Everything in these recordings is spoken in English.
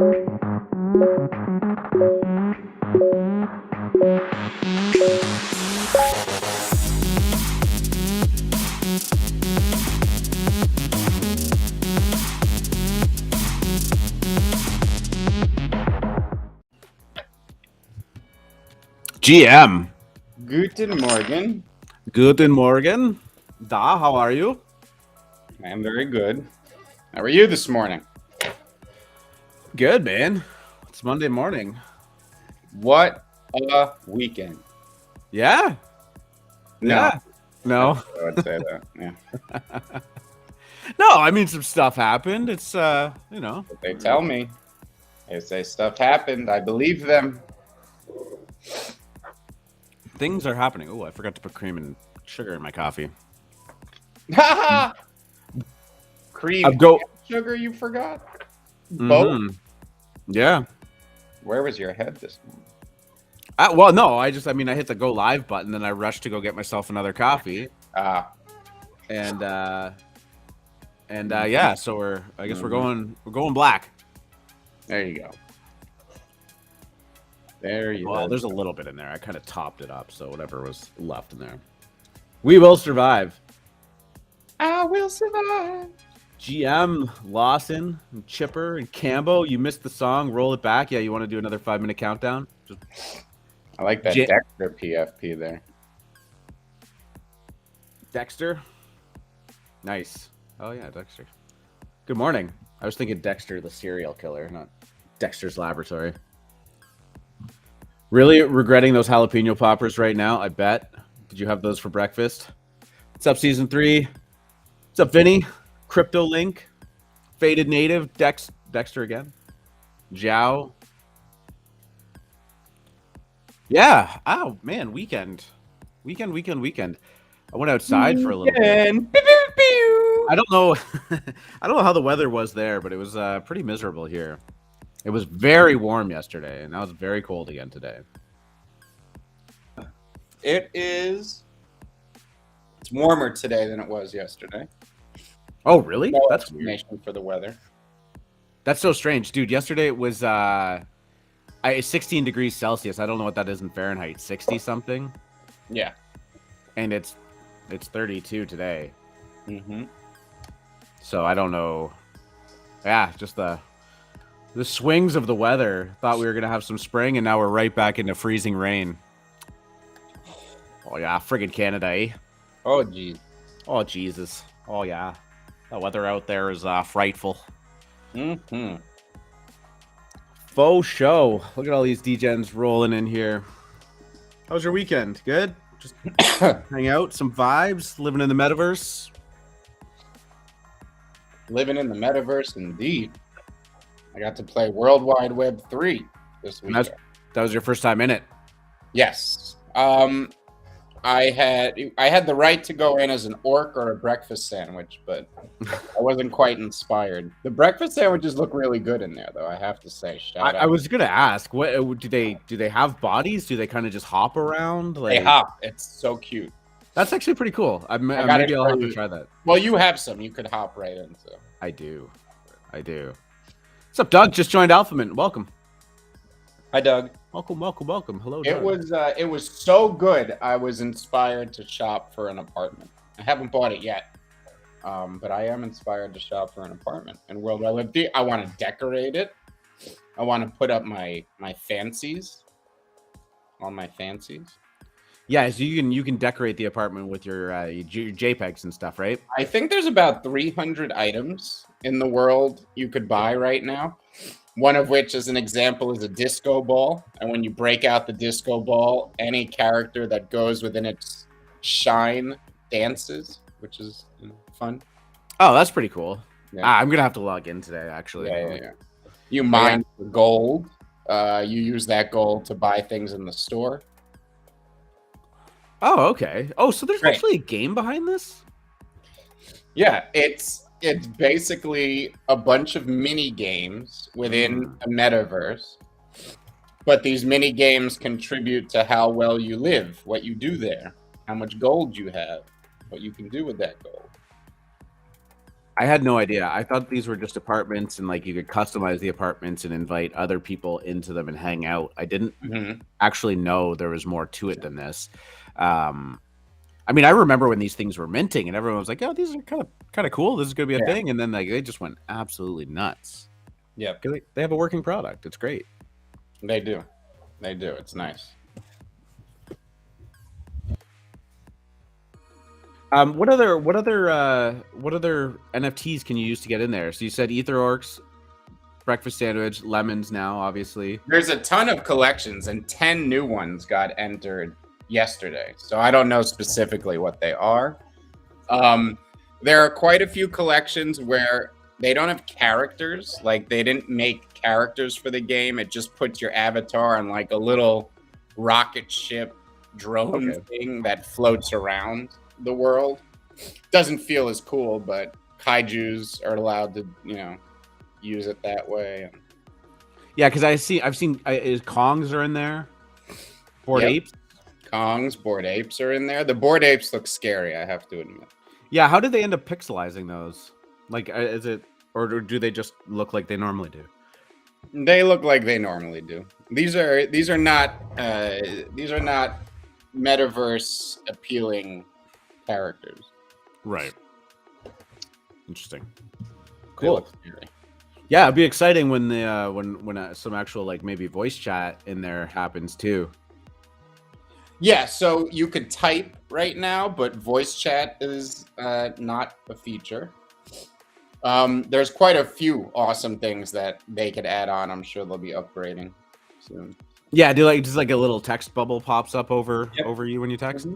GM. Guten Morgen. Guten Morgen. Da, how are you? I am very good. How are you this morning? Good, man. It's Monday morning. What a weekend. Yeah. No. Yeah. No. I would say that. Yeah. No, I mean, some stuff happened. It's, you know. But they tell me. They say stuff happened. I believe them. Things are happening. Oh, I forgot to put cream and sugar in my coffee. Cream and sugar you forgot? Both? Yeah. Where was your head this morning? Well, no, I hit the go live button, then I rushed to go get myself another coffee. And yeah, so we're going black. There you go. There you go. Well, there's a little bit in there. I kind of topped it up, so whatever was left in there. We will survive. I will survive. GM, Lawson, and Chipper, and Cambo. You missed the song. Roll it back. Yeah, you want to do another 5-minute countdown? I like that Dexter PFP there. Dexter? Nice. Oh, yeah, Dexter. Good morning. I was thinking Dexter the serial killer, not Dexter's Laboratory. Really regretting those jalapeno poppers right now, I bet. Did you have those for breakfast? What's up, Season 3? What's up, Vinny? Crypto Link? Faded Native? Dexter again? Zhao? Yeah. Oh, man, weekend. Weekend. I went outside for a little bit. I don't know. I don't know how the weather was there, but it was pretty miserable here. It was very warm yesterday, and now it's very cold again today. It's warmer today than it was yesterday. Oh, really? No That's weird for the weather. That's so strange, dude. Yesterday it was 16 degrees Celsius. I don't know what that is in Fahrenheit. 60 something. Yeah. And it's 32 today. Mm-hmm. So I don't know. Yeah, just the swings of the weather. Thought we were gonna have some spring, and now we're right back into freezing rain. Oh yeah, friggin' Canada, eh? Oh geez. Oh Jesus. Oh yeah. The weather out there is frightful. Mm-hmm. Faux show. Look at all these degens rolling in here. How was your weekend? Good? Just hang out, some vibes, living in the metaverse. Living in the metaverse, indeed. I got to play World Wide Web 3 this week. That was your first time in it? Yes. I had the right to go in as an orc or a breakfast sandwich, but I wasn't quite inspired. The breakfast sandwiches look really good in there, though. I have to say. I was gonna ask, what do they have bodies? Do they kind of just hop around? They hop. It's so cute. That's actually pretty cool. Maybe I'll have to try that. Well, you have some. You could hop right into. I do. What's up, Doug? Just joined AlphaMint. Welcome. Hi, Doug. Welcome. Hello, Doug. It was so good. I was inspired to shop for an apartment. I haven't bought it yet, but I am inspired to shop for an apartment in World Wide Web 3. I want to decorate it. I want to put up my fancies. All my fancies. Yeah, so you can decorate the apartment with your JPEGs and stuff, right? I think there's about 300 items in the world you could buy right now. One of which, as an example, is a disco ball. And when you break out the disco ball, any character that goes within its shine dances, which is fun. Oh, that's pretty cool. Yeah. I'm going to have to log in today, actually. Yeah. You mine for gold. You use that gold to buy things in the store. Oh, okay. Oh, so there's actually a game behind this? Yeah, it's basically a bunch of mini games within a metaverse. But these mini games contribute to how well you live, what you do there, how much gold you have, what you can do with that gold. I had no idea. I thought these were just apartments and like you could customize the apartments and invite other people into them and hang out. I didn't actually know there was more to it than this. I mean, I remember when these things were minting and everyone was like, "Oh, these are kind of cool. This is going to be a thing." And then like they just went absolutely nuts. Yeah, they have a working product. It's great. They do. It's nice. What other NFTs can you use to get in there? So you said Ether Orcs, breakfast sandwich, lemons now, obviously. There's a ton of collections and 10 new ones got entered yesterday. So I don't know specifically what they are. There are quite a few collections where they don't have characters. Like they didn't make characters for the game. It just puts your avatar on like a little rocket ship drone thing that floats around the world. Doesn't feel as cool, but kaijus are allowed to, use it that way. Yeah, because I've seen Kongs are in there. Bored Apes. Kongs, Bored Apes are in there. The Bored Apes look scary, I have to admit. Yeah, how did they end up pixelizing those? Like, is it, or do they just look like they normally do? They look like they normally do. These are not metaverse appealing characters. Right. Interesting. Cool. Yeah, it'd be exciting when the when some actual like maybe voice chat in there happens too. Yeah, so you could type right now, but voice chat is not a feature. There's quite a few awesome things that they could add on. I'm sure they'll be upgrading soon. Yeah, just like a little text bubble pops up over you when you text.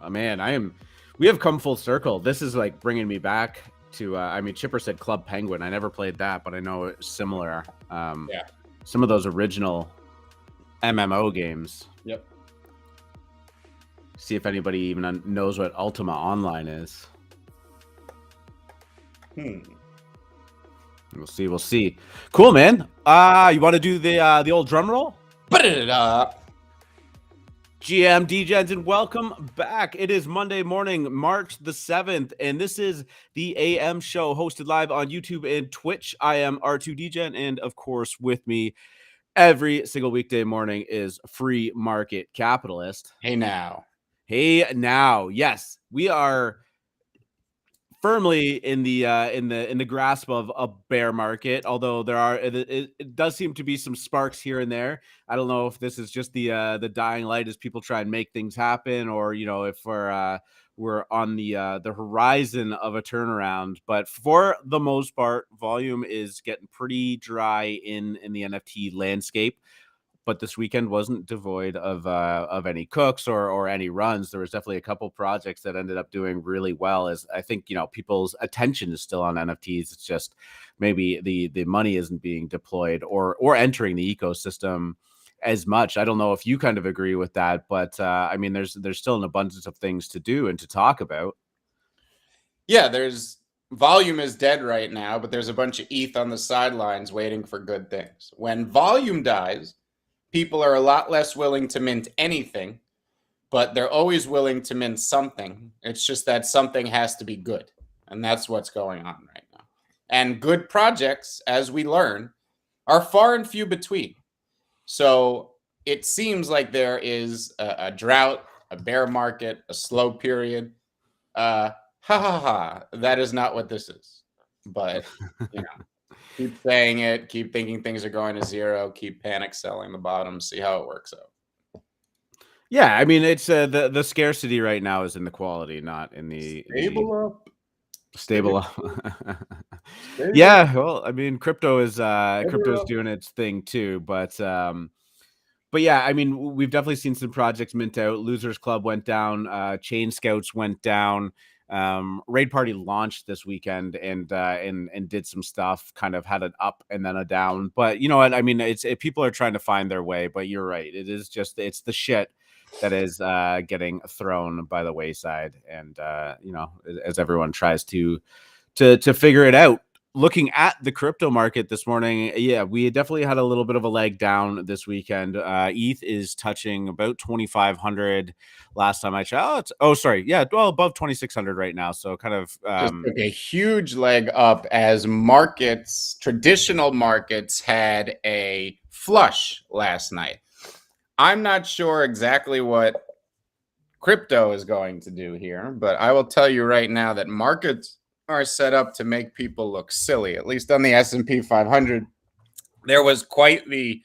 Oh man, we have come full circle. This is like bringing me back to. I mean, Chipper said Club Penguin. I never played that, but I know it's similar. Some of those original MMO games. Yep. See if anybody even knows what Ultima Online is. We'll see. Cool, man. You want to do the old drum roll? GM DJs, and welcome back. It is Monday morning, March the 7th, and this is the AM show hosted live on YouTube and Twitch. I am R2DJ, and of course, with me every single weekday morning is Free Market Capitalist. Hey now. Yes, we are firmly in the grasp of a bear market, although it does seem to be some sparks here and there. I don't know if this is just the dying light as people try and make things happen, or if we're on the horizon of a turnaround. But for the most part, volume is getting pretty dry in the NFT landscape. But this weekend wasn't devoid of any cooks or any runs. There was definitely a couple projects that ended up doing really well. As I think people's attention is still on NFTs. It's just maybe the money isn't being deployed or entering the ecosystem as much. I don't know if you kind of agree with that, but I mean, there's still an abundance of things to do and to talk about. Yeah, there's volume is dead right now, but there's a bunch of ETH on the sidelines waiting for good things. When volume dies, people are a lot less willing to mint anything, but they're always willing to mint something. It's just that something has to be good. And that's what's going on right now. And good projects, as we learn, are far and few between. So it seems like there is a drought, a bear market, a slow period. That is not what this is. But, keep saying it, keep thinking things are going to zero, keep panic selling the bottom, see how it works out. Yeah, I mean, it's the scarcity right now is in the quality, not in the stable up. Yeah, well, I mean, crypto's doing its thing too, but yeah, I mean, we've definitely seen some projects mint out. Losers Club went down, Chain Scouts went down. Raid Party launched this weekend and did some stuff, kind of had an up and then a down. But you know what? I mean, people are trying to find their way, but you're right. It's the shit that is getting thrown by the wayside. And as everyone tries to figure it out. looking at the crypto market this morning, yeah, we definitely had a little bit of a leg down this weekend. ETH is touching about 2,500 last time I checked. Oh, sorry. Yeah, well, above 2,600 right now. So kind of just took a huge leg up as markets, traditional markets, had a flush last night. I'm not sure exactly what crypto is going to do here, but I will tell you right now that markets are set up to make people look silly. At least on the S&P 500, there was quite the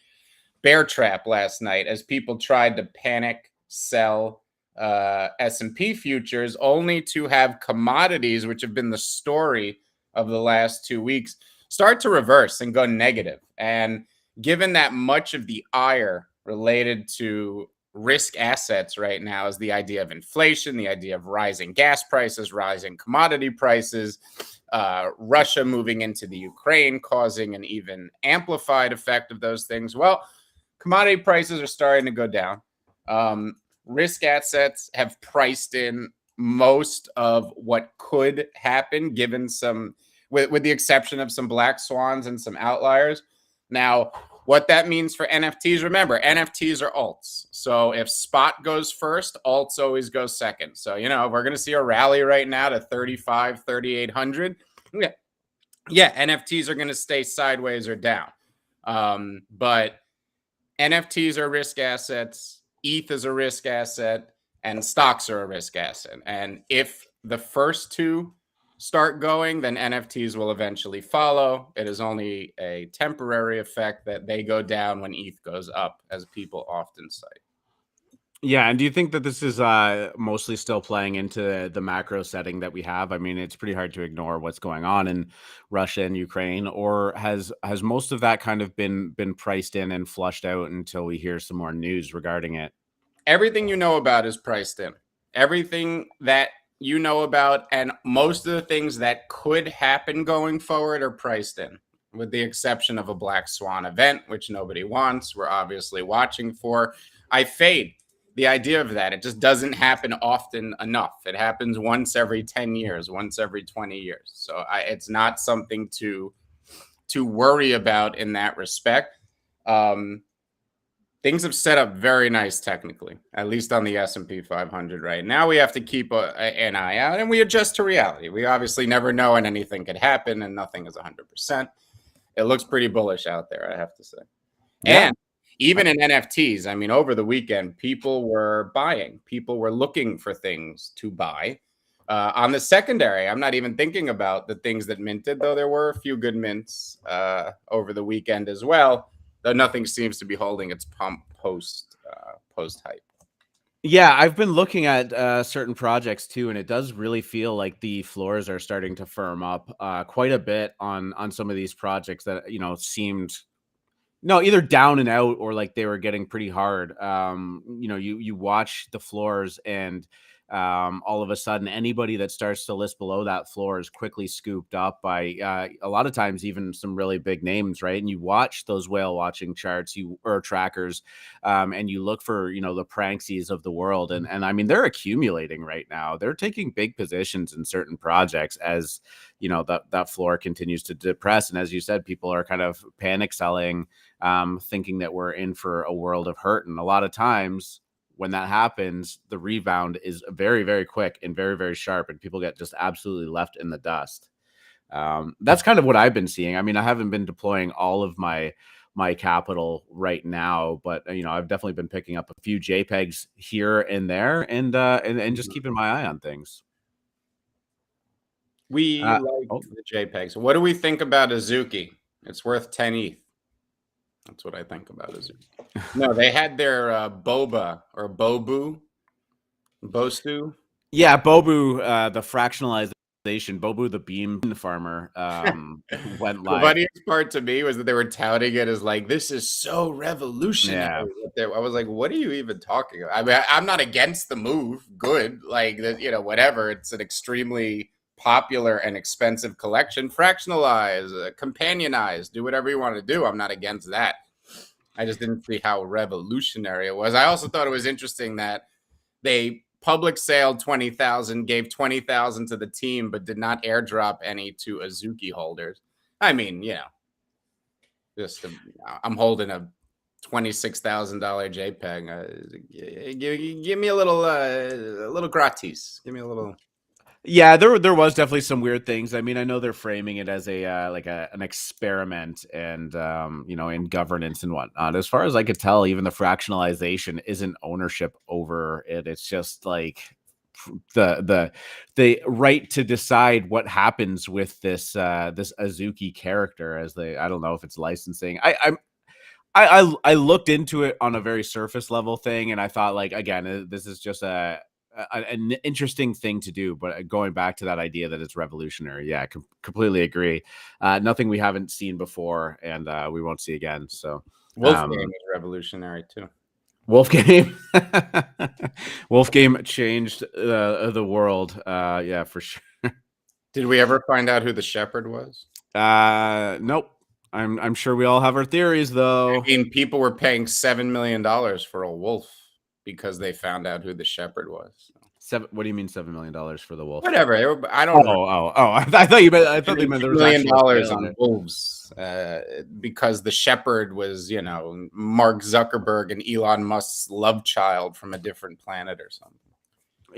bear trap last night as people tried to panic sell S&P futures, only to have commodities, which have been the story of the last 2 weeks, start to reverse and go negative. And given that much of the ire related to risk assets right now is the idea of inflation, the idea of rising gas prices, rising commodity prices, Russia moving into the Ukraine, causing an even amplified effect of those things. Well, commodity prices are starting to go down. Risk assets have priced in most of what could happen, given some, with the exception of some black swans and some outliers. Now, what that means for NFTs, remember, NFTs are alts. So if spot goes first, alts always go second. So, you know, we're going to see a rally right now to 35, 3,800. Yeah, NFTs are going to stay sideways or down. But NFTs are risk assets, ETH is a risk asset, and stocks are a risk asset. And if the first two start going, then NFTs will eventually follow. It is only a temporary effect that they go down when ETH goes up, as people often cite. Yeah, and do you think that this is mostly still playing into the macro setting that we have? I mean, it's pretty hard to ignore what's going on in Russia and Ukraine, or has most of that kind of been priced in and flushed out until we hear some more news regarding it? Everything you know about is priced in. Everything that you know about and most of the things that could happen going forward are priced in, with the exception of a black swan event, which nobody wants. We're obviously watching for. I fade the idea of that. It just doesn't happen often enough. It happens once every 10 years, once every 20 years. So it's not something to worry about in that respect. Things have set up very nice technically, at least on the S&P 500 right now. We have to keep an eye out, and we adjust to reality. We obviously never know, and anything could happen, and nothing is 100%. It looks pretty bullish out there, I have to say. Yeah. And even in NFTs, I mean, over the weekend, people were buying. People were looking for things to buy. On the secondary, I'm not even thinking about the things that minted, though there were a few good mints over the weekend as well. Though nothing seems to be holding its pump post hype. Yeah, I've been looking at certain projects too, and it does really feel like the floors are starting to firm up quite a bit on some of these projects that, you know, seemed either down and out or like they were getting pretty hard. You know, you watch the floors and all of a sudden anybody that starts to list below that floor is quickly scooped up by a lot of times even some really big names, right? And you watch those whale watching charts or trackers, and you look for, you know, the Pranksies of the world, and I mean, they're accumulating right now. They're taking big positions in certain projects as, you know, that floor continues to depress. And as you said, people are kind of panic selling, thinking that we're in for a world of hurt. And a lot of times when that happens, the rebound is very, very quick and very, very sharp, and people get just absolutely left in the dust. That's kind of what I've been seeing. I mean, I haven't been deploying all of my capital right now, but you know, I've definitely been picking up a few JPEGs here and there, and just keeping my eye on things. We like the JPEGs. What do we think about Azuki? It's worth 10 ETH. That's what I think about Azuki. No, they had their Boba or Bobu. Yeah, Bobu, the fractionalization, Bobu the beam farmer, went live. The funniest part to me was that they were touting it as like, this is so revolutionary. Yeah. I was like, what are you even talking about? I mean, I'm not against the move. Good. Like, you know, whatever. It's an extremely popular and expensive collection. Fractionalize, companionize, do whatever you want to do. I'm not against that. I just didn't see how revolutionary it was. I also thought it was interesting that they public sale 20,000, gave 20,000 to the team, but did not airdrop any to Azuki holders. I mean, just I'm holding a $26,000 JPEG. Give me a little gratis. Give me a little. Yeah, there was definitely some weird things. I mean, I know they're framing it as a like an experiment, and in governance and whatnot. As far as I could tell, even the fractionalization isn't ownership over it. It's just like the right to decide what happens with this Azuki character. I don't know if it's licensing. I looked into it on a very surface level thing, and I thought, like, again, this is just an interesting thing to do. But going back to that idea that it's revolutionary, yeah, completely agree. Nothing we haven't seen before, and we won't see again. So Wolf Game is revolutionary too. Wolf Game, Wolf Game changed the world. Yeah, for sure. Did we ever find out who the shepherd was? Nope. I'm sure we all have our theories, though. I mean, people were paying $7 million for a wolf because they found out who the shepherd was. What do you mean $7 million for the wolf? Whatever. I don't know. I thought you meant. I thought they meant there was $1 million on wolves because the shepherd was, Mark Zuckerberg and Elon Musk's love child from a different planet or something.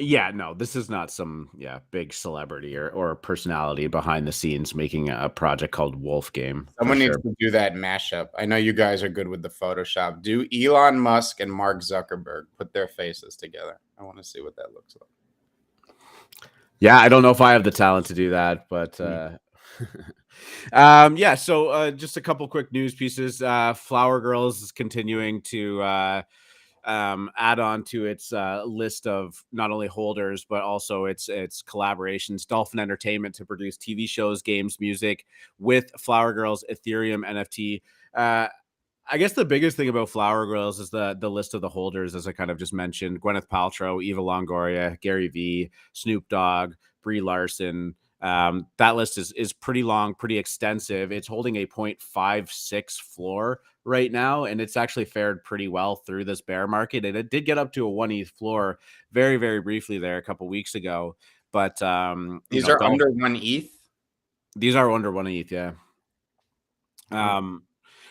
Yeah, no, this is not some big celebrity or personality behind the scenes making a project called Wolf Game. Someone needs to do that mashup. I know you guys are good with the Photoshop. Do Elon Musk and Mark Zuckerberg, put their faces together. I want to see what that looks like. Yeah, I don't know if I have the talent to do that, but So just a couple quick news pieces. Flower Girls is continuing to add on to its list of not only holders but also its collaborations. Dolphin Entertainment to produce TV shows, games, music with Flower Girls Ethereum NFT. I guess the biggest thing about Flower Girls is the list of the holders, as I kind of just mentioned: Gwyneth Paltrow, Eva Longoria, Gary Vee, Snoop Dogg, Brie Larson. That list is pretty long, pretty extensive. It's holding a 0.56 floor right now, and it's actually fared pretty well through this bear market. And it did get up to a 1 ETH floor very, very briefly there a couple weeks ago. But these are under 1 ETH. These are under 1 ETH, yeah.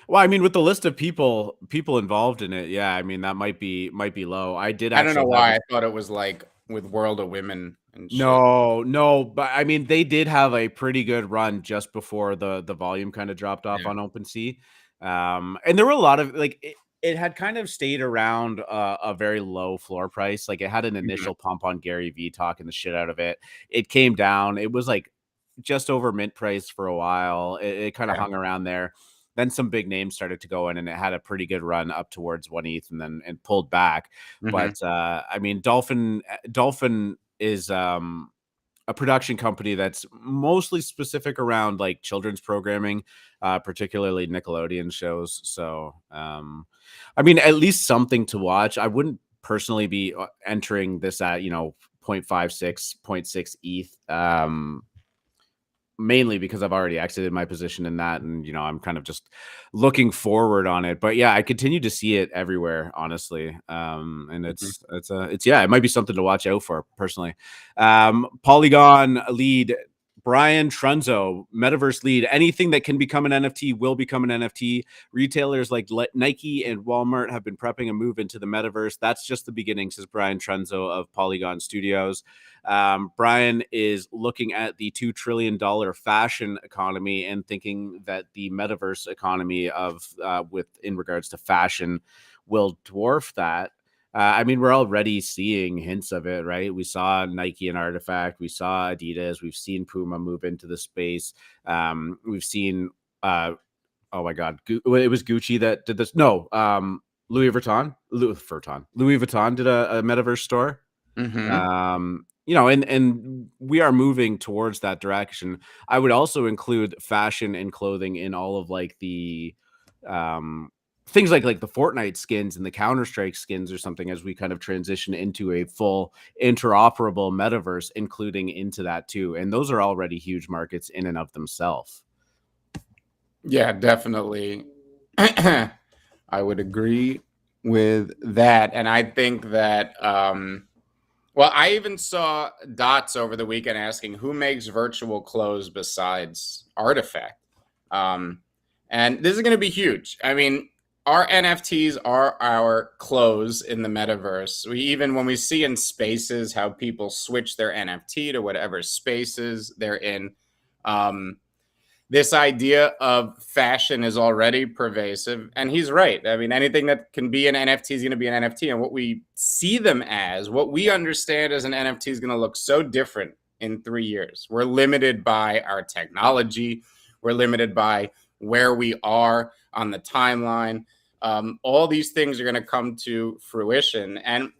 Well, I mean, with the list of people involved in it, yeah, I mean that might be low. I don't know why I thought it was like with World of Women. And shit. No, but I mean they did have a pretty good run just before the volume kind of dropped off on OpenSea, and there were a lot of it had kind of stayed around a very low floor price. Like it had an initial pump on Gary Vee talking the shit out of it. It came down. It was like just over mint price for a while. It kind of hung around there. Then some big names started to go in, and it had a pretty good run up towards 1 ETH, and pulled back. But I mean, Dolphin is a production company that's mostly specific around like children's programming, particularly Nickelodeon shows. So, I mean, at least something to watch. I wouldn't personally be entering this at 0.56, 0.6 ETH. Mainly because I've already exited my position in that, and I'm kind of just looking forward on it. But yeah, I continue to see it everywhere, honestly. And it might be something to watch out for personally. Polygon lead Brian Trunzo, metaverse lead. Anything that can become an NFT will become an NFT. Retailers like Nike and Walmart have been prepping a move into the metaverse. That's just the beginning, says Brian Trunzo of Polygon Studios. Brian is looking at the $2 trillion fashion economy and thinking that the metaverse economy in regards to fashion will dwarf that. I mean, we're already seeing hints of it, right? We saw Nike and Artifact. We saw Adidas. We've seen Puma move into the space. We've seen, oh my God, it was Gucci that did this. No, Louis Vuitton. Louis Vuitton did a metaverse store. And we are moving towards that direction. I would also include fashion and clothing in all of like the things like the Fortnite skins and the Counter-Strike skins or something, as we kind of transition into a full interoperable metaverse, including into that too. And those are already huge markets in and of themselves. Yeah, definitely. I would agree with that. And I think that, well, I even saw Dots over the weekend asking who makes virtual clothes besides Artifact. And this is going to be huge. I mean, our NFTs are our clothes in the metaverse. When we see in spaces how people switch their NFT to whatever spaces they're in, this idea of fashion is already pervasive. And he's right. I mean, anything that can be an NFT is going to be an NFT. And what we see them as, what we understand as an NFT is going to look so different in 3 years. We're limited by our technology. We're limited by where we are on the timeline. All these things are going to come to fruition. And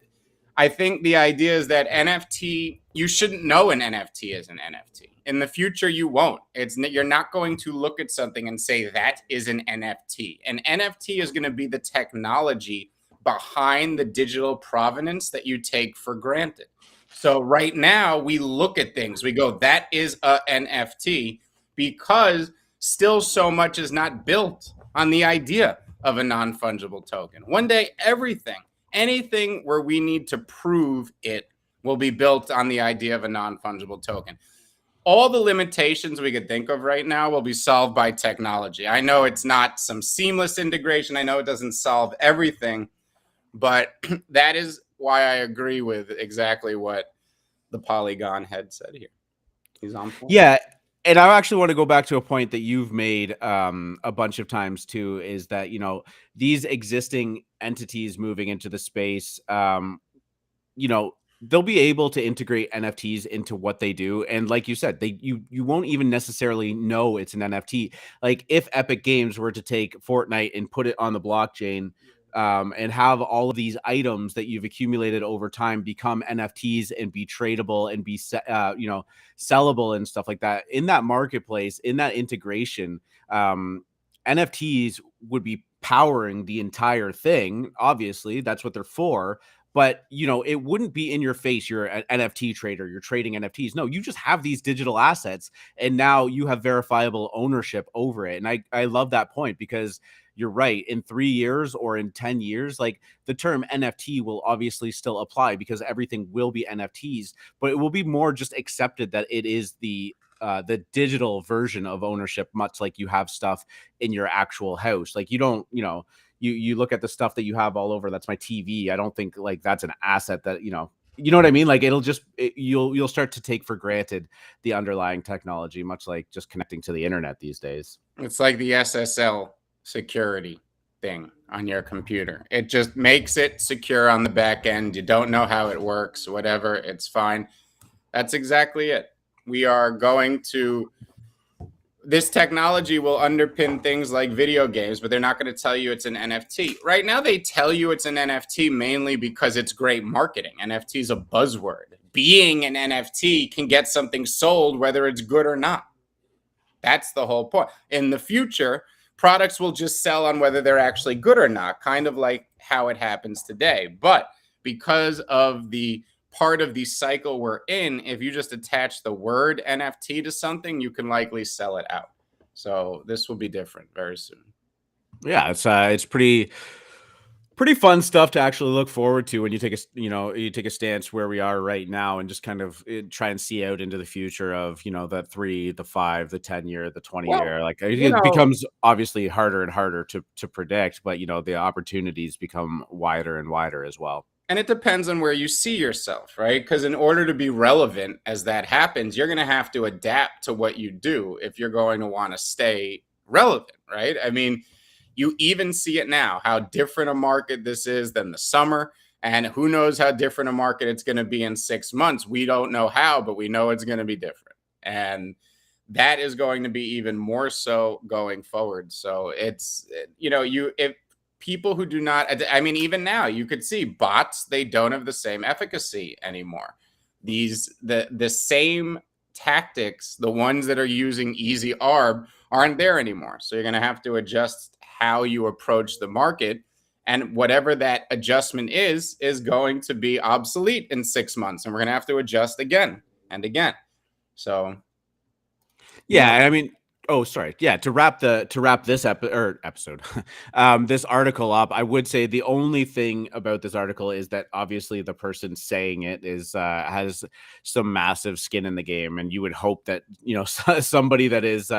I think the idea is that NFT, you shouldn't know an NFT is an NFT. In the future, you won't. You're not going to look at something and say that is an NFT. An NFT is going to be the technology behind the digital provenance that you take for granted. So right now, we look at things, we go, that is a NFT, because still so much is not built on the idea of a non-fungible token. One day, anything where we need to prove it will be built on the idea of a non-fungible token. All the limitations we could think of right now will be solved by technology. I know it's not some seamless integration. I know it doesn't solve everything, but that is why I agree with exactly what the Polygon head said here. He's on point. Yeah. And I actually want to go back to a point that you've made a bunch of times too, is that, these existing entities moving into the space, they'll be able to integrate NFTs into what they do. And like you said, you won't even necessarily know it's an NFT. Like if Epic Games were to take Fortnite and put it on the blockchain, and have all of these items that you've accumulated over time become NFTs and be tradable and be, sellable and stuff like that in that marketplace, in that integration, NFTs would be powering the entire thing. Obviously, that's what they're for. But, it wouldn't be in your face. You're an NFT trader. You're trading NFTs. No, you just have these digital assets and now you have verifiable ownership over it. And I love that point, because you're right. In 3 years or in 10 years, like the term NFT will obviously still apply because everything will be NFTs, but it will be more just accepted that it is the digital version of ownership, much like you have stuff in your actual house. Like you don't, you look at the stuff that you have all over. That's my TV. I don't think like that's an asset that, you know what I mean? Like you'll start to take for granted the underlying technology, much like just connecting to the internet these days. It's like the SSL security thing on your computer. It just makes it secure on the back end. You don't know how it works, whatever, it's fine. That's exactly it. We are going to, this technology will underpin things like video games, but they're not going to tell you it's an NFT. Right now, they tell you it's an NFT mainly because it's great marketing. NFT is a buzzword. Being an NFT can get something sold, whether it's good or not. That's the whole point. In the future, products will just sell on whether they're actually good or not, kind of like how it happens today. But because of the part of the cycle we're in, if you just attach the word NFT to something, you can likely sell it out. So this will be different very soon. Yeah, it's pretty fun stuff to actually look forward to when you take a stance where we are right now and just kind of try and see out into the future of, the 3, the 5, the 10 year, the 20 year. Like it becomes obviously harder and harder to predict, but the opportunities become wider and wider as well. And it depends on where you see yourself, right? Because in order to be relevant as that happens, you're going to have to adapt to what you do if you're going to want to stay relevant, right? I mean, you even see it now, how different a market this is than the summer. And who knows how different a market it's going to be in 6 months. We don't know how, but we know it's going to be different. And that is going to be even more so going forward. So it's, if people who do not, I mean, even now you could see bots, they don't have the same efficacy anymore. The same tactics, the ones that are using easy arb aren't there anymore. So you're going to have to adjust how you approach the market. And whatever that adjustment is going to be obsolete in 6 months. And we're going to have to adjust again and again. So. Yeah. I mean, Oh, sorry. Yeah, to wrap this episode, this article up, I would say the only thing about this article is that obviously the person saying it is has some massive skin in the game, and you would hope that somebody that is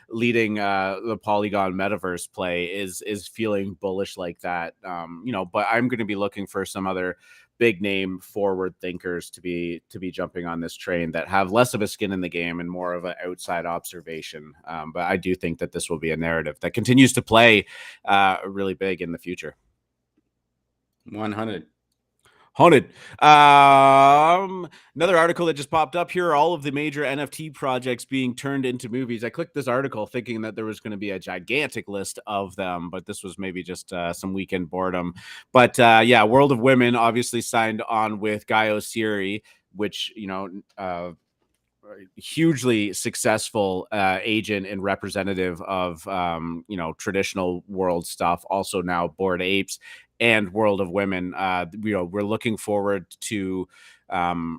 leading the Polygon metaverse play is feeling bullish like that. But I'm going to be looking for some other big name forward thinkers to be jumping on this train that have less of a skin in the game and more of an outside observation. But I do think that this will be a narrative that continues to play really big in the future. 100. Haunted. Another article that just popped up here, all of the major NFT projects being turned into movies. I clicked this article thinking that there was going to be a gigantic list of them, but this was maybe just some weekend boredom. But yeah, World of Women obviously signed on with Guy Osiri, which, hugely successful agent and representative of traditional world stuff, also now Bored Apes and World of Women. We're looking forward to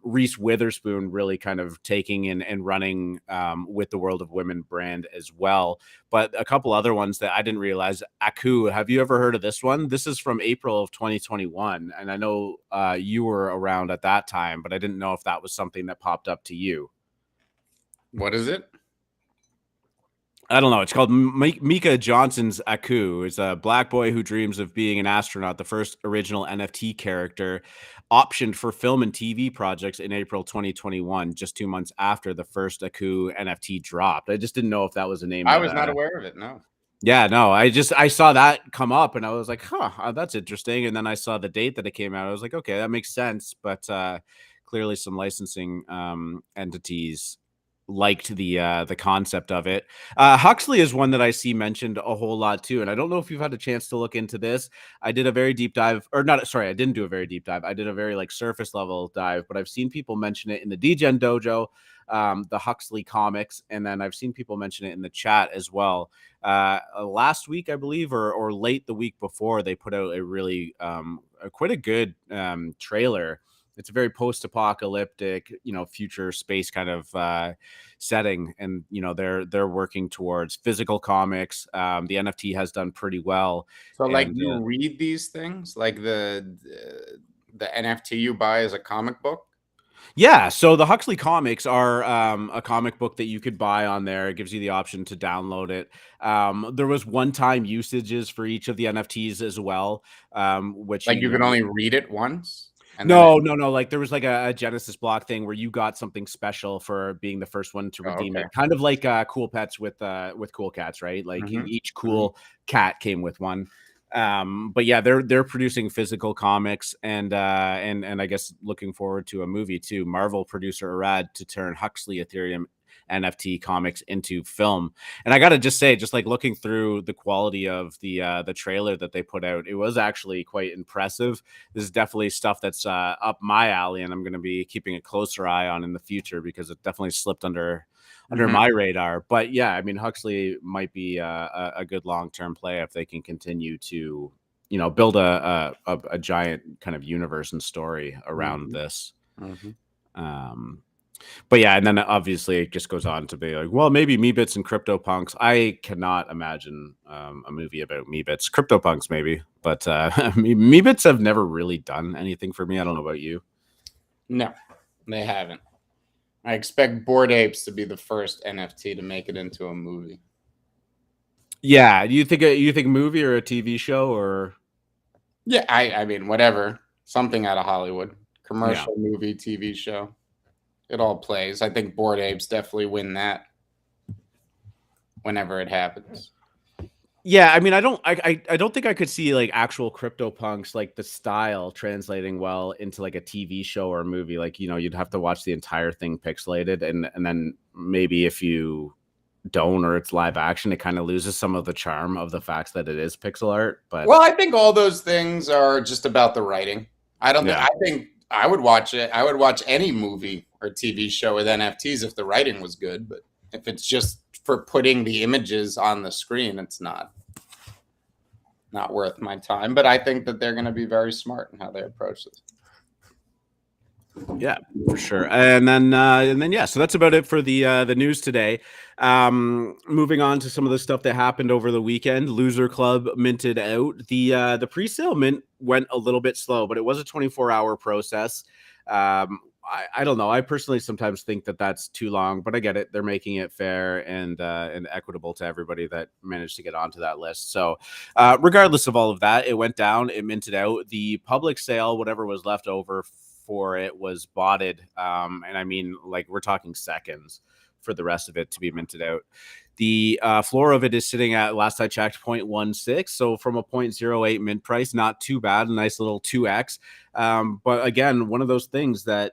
Reese Witherspoon really kind of taking and running with the World of Women brand as well. But a couple other ones that I didn't realize. Aku, have you ever heard of this one? This is from April of 2021, and I know you were around at that time, but I didn't know if that was something that popped up to you. What is it? I don't know. It's called Mika Johnson's Aku. It's a black boy who dreams of being an astronaut, the first original NFT character optioned for film and TV projects in April 2021, just 2 months after the first Aku NFT dropped. I just didn't know if that was a name. I was not aware of it, no. Yeah, no, I saw that come up and I was like, huh, that's interesting. And then I saw the date that it came out. I was like, okay, that makes sense. But clearly some licensing entities liked the concept of it. Huxley is one that I see mentioned a whole lot too, and I don't know if you've had a chance to look into this. I did a very deep dive, or not. Sorry, I didn't do a very deep dive. I did a very surface level dive, but I've seen people mention it in the DGen Dojo, the Huxley comics, and then I've seen people mention it in the chat as well. Last week, I believe, or late the week before, they put out a really quite a good trailer. It's a very post-apocalyptic, future space kind of setting, and they're working towards physical comics. The NFT has done pretty well. So, you read these things, like the NFT you buy is a comic book. Yeah, so the Huxley comics are a comic book that you could buy on there. It gives you the option to download it. There was one-time usages for each of the NFTs as well, which you can only read it once. No. Like there was a Genesis block thing where you got something special for being the first one to redeem it. Kind of like Cool Pets with Cool Cats, right? Like each cool cat came with one. But yeah, they're producing physical comics and I guess looking forward to a movie too. Marvel producer Arad to turn Huxley Ethereum NFT comics into film. And I gotta just say, just looking through the quality of the trailer that they put out, it was actually quite impressive. This is definitely stuff that's up my alley, and I'm going to be keeping a closer eye on in the future because it definitely slipped under my radar. But yeah, I mean, Huxley might be a good long-term play if they can continue to build a giant kind of universe and story around this. But yeah, and then obviously it just goes on to be like, well, maybe Meebits and CryptoPunks. I cannot imagine a movie about Meebits. CryptoPunks maybe, but Meebits have never really done anything for me. I don't know about you. No, they haven't. I expect Bored Apes to be the first NFT to make it into a movie. Yeah, you think movie or a TV show or? Yeah, I mean whatever, something out of Hollywood, commercial, movie, TV show. It all plays. I think Bored Apes definitely win that whenever it happens. Yeah, I mean, I don't think I could see actual CryptoPunks, the style translating well into a TV show or a movie. You'd have to watch the entire thing pixelated, and then maybe if you don't or it's live action, it kind of loses some of the charm of the fact that it is pixel art. But well, I think all those things are just about the writing. I think I would watch it. I would watch any movie or TV show with NFTs if the writing was good, but if it's just for putting the images on the screen, it's not worth my time. But I think that they're going to be very smart in how they approach this. Yeah, for sure. And then yeah, so that's about it for the news today. Moving on to some of the stuff that happened over the weekend. Loser Club minted out. The pre-sale mint went a little bit slow, but it was a 24-hour process. I don't know. I personally sometimes think that that's too long, but I get it. They're making it fair and equitable to everybody that managed to get onto that list. So, regardless of all of that, it went down. It minted out. The public sale, whatever was left over for it, was botted. And I mean, like, we're talking seconds for the rest of it to be minted out. The floor of it is sitting at, last I checked, 0.16. So from a 0.08 mint price, not too bad. A nice little 2x. But again, one of those things that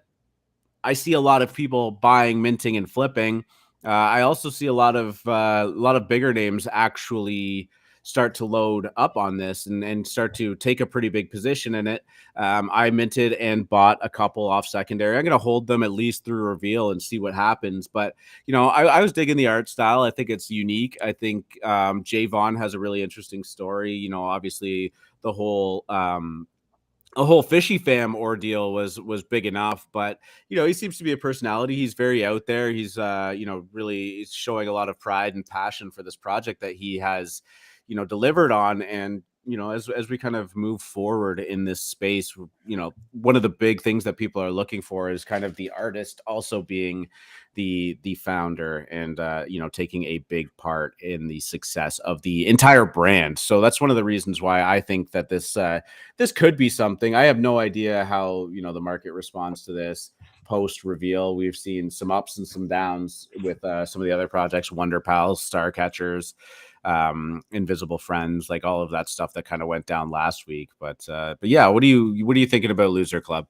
I see a lot of people buying, minting, and flipping. I also see a lot of bigger names actually start to load up on this and start to take a pretty big position in it. I minted and bought a couple off secondary. I'm going to hold them at least through reveal and see what happens. But I was digging the art style. I think it's unique. I think Jay Vaughn has a really interesting story. Obviously the whole a whole fishy fam ordeal was big enough, but he seems to be a personality. He's very out there. He's really showing a lot of pride and passion for this project that he has delivered on. And as we kind of move forward in this space, one of the big things that people are looking for is kind of the artist also being the founder and taking a big part in the success of the entire brand. So that's one of the reasons why I think that this could be something. I have no idea how the market responds to this post reveal. We've seen some ups and some downs with some of the other projects, Wonder Pals, Star Catchers, Invisible Friends, like all of that stuff that kind of went down last week. But yeah, what are you thinking about Loser Club?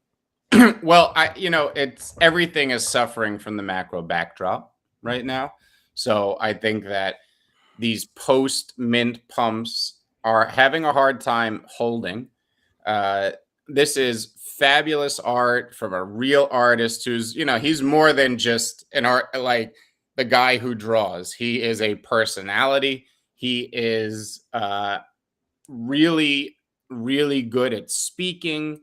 Well, it's everything is suffering from the macro backdrop right now. So I think that these post mint pumps are having a hard time holding. This is fabulous art from a real artist who's, he's more than just an art, like the guy who draws. He is a personality. He is really, really good at speaking.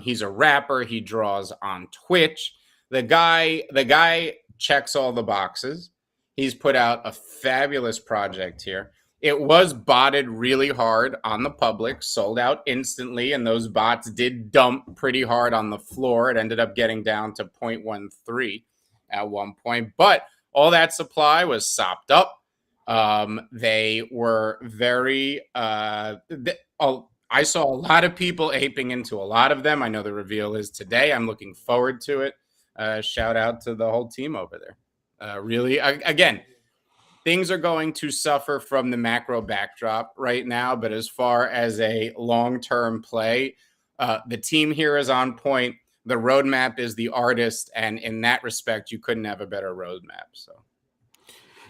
He's a rapper. He draws on Twitch. The guy checks all the boxes. He's put out a fabulous project here. It was botted really hard on the public, sold out instantly, and those bots did dump pretty hard on the floor. It ended up getting down to 0.13 at one point, but all that supply was sopped up. They were very I saw a lot of people aping into a lot of them. I know the reveal is today. I'm looking forward to it. Shout out to the whole team over there. Really, again, things are going to suffer from the macro backdrop right now. But as far as a long-term play, the team here is on point. The roadmap is the artist. And in that respect, you couldn't have a better roadmap. So.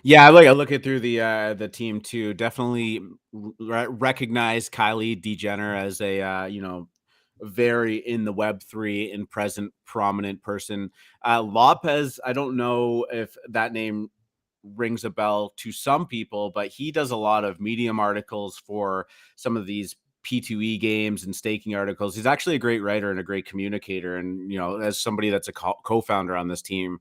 Yeah, I look at through the team too. Definitely recognize Kylie DeGenner as a very in the Web3 and present prominent person. Lopez, I don't know if that name rings a bell to some people, but he does a lot of Medium articles for some of these P2E games and staking articles. He's actually a great writer and a great communicator. And as somebody that's a co-founder on this team,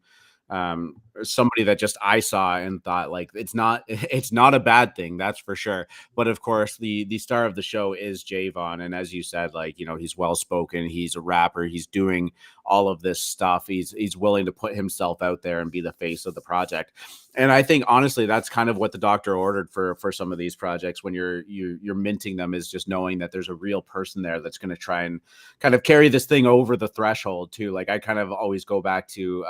somebody that just I saw and thought, like, it's not a bad thing, that's for sure. But of course the star of the show is Javon, and as you said, like, he's well spoken, he's a rapper, he's doing all of this stuff, he's willing to put himself out there and be the face of the project. And I think honestly that's kind of what the doctor ordered for some of these projects when you're minting them, is just knowing that there's a real person there that's going to try and kind of carry this thing over the threshold too. Like, I kind of always go back to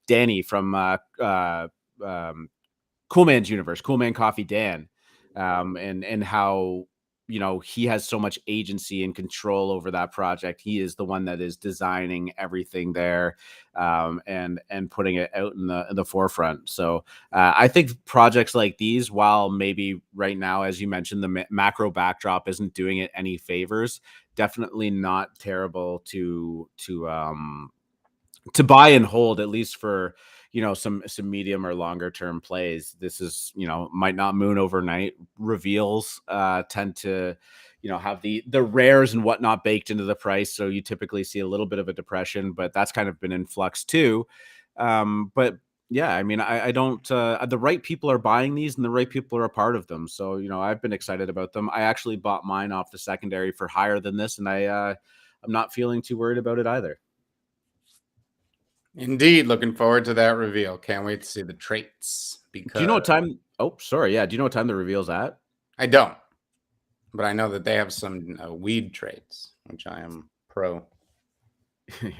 Danny from Cool Man's Universe, Cool Man Coffee Dan, and how he has so much agency and control over that project. He is the one that is designing everything there, and putting it out in the forefront. So I think projects like these, while maybe right now, as you mentioned, the macro backdrop isn't doing it any favors, definitely not terrible to buy and hold, at least for some medium or longer term plays. This is, might not moon overnight. Reveals tend to, have the rares and whatnot baked into the price. So you typically see a little bit of a depression, but that's kind of been in flux too. But yeah, I mean, I don't, the right people are buying these and the right people are a part of them. So, I've been excited about them. I actually bought mine off the secondary for higher than this, and I'm not feeling too worried about it either. Indeed, looking forward to that reveal. Can't wait to see the traits. Because do you know what time? Oh, sorry. Yeah. Do you know what time the reveal's at? I don't, but I know that they have some weed traits, which I am pro.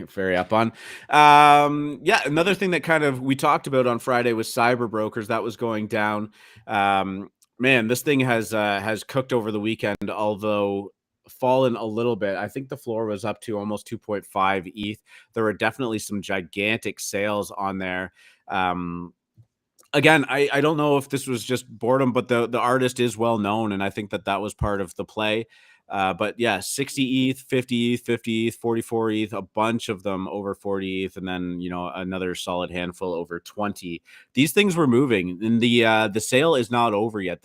Very up on. Yeah, another thing that kind of we talked about on Friday was CyberBrokers. That was going down. Man, this thing has cooked over the weekend, although fallen a little bit. I think the floor was up to almost 2.5 ETH. There were definitely some gigantic sales on there. Again, I don't know if this was just boredom, but the artist is well known, and I think that was part of the play. But yeah, 60 ETH, 50 ETH, 50 ETH, 44 ETH, a bunch of them over 40 ETH, and then another solid handful over 20. These things were moving, and the sale is not over yet.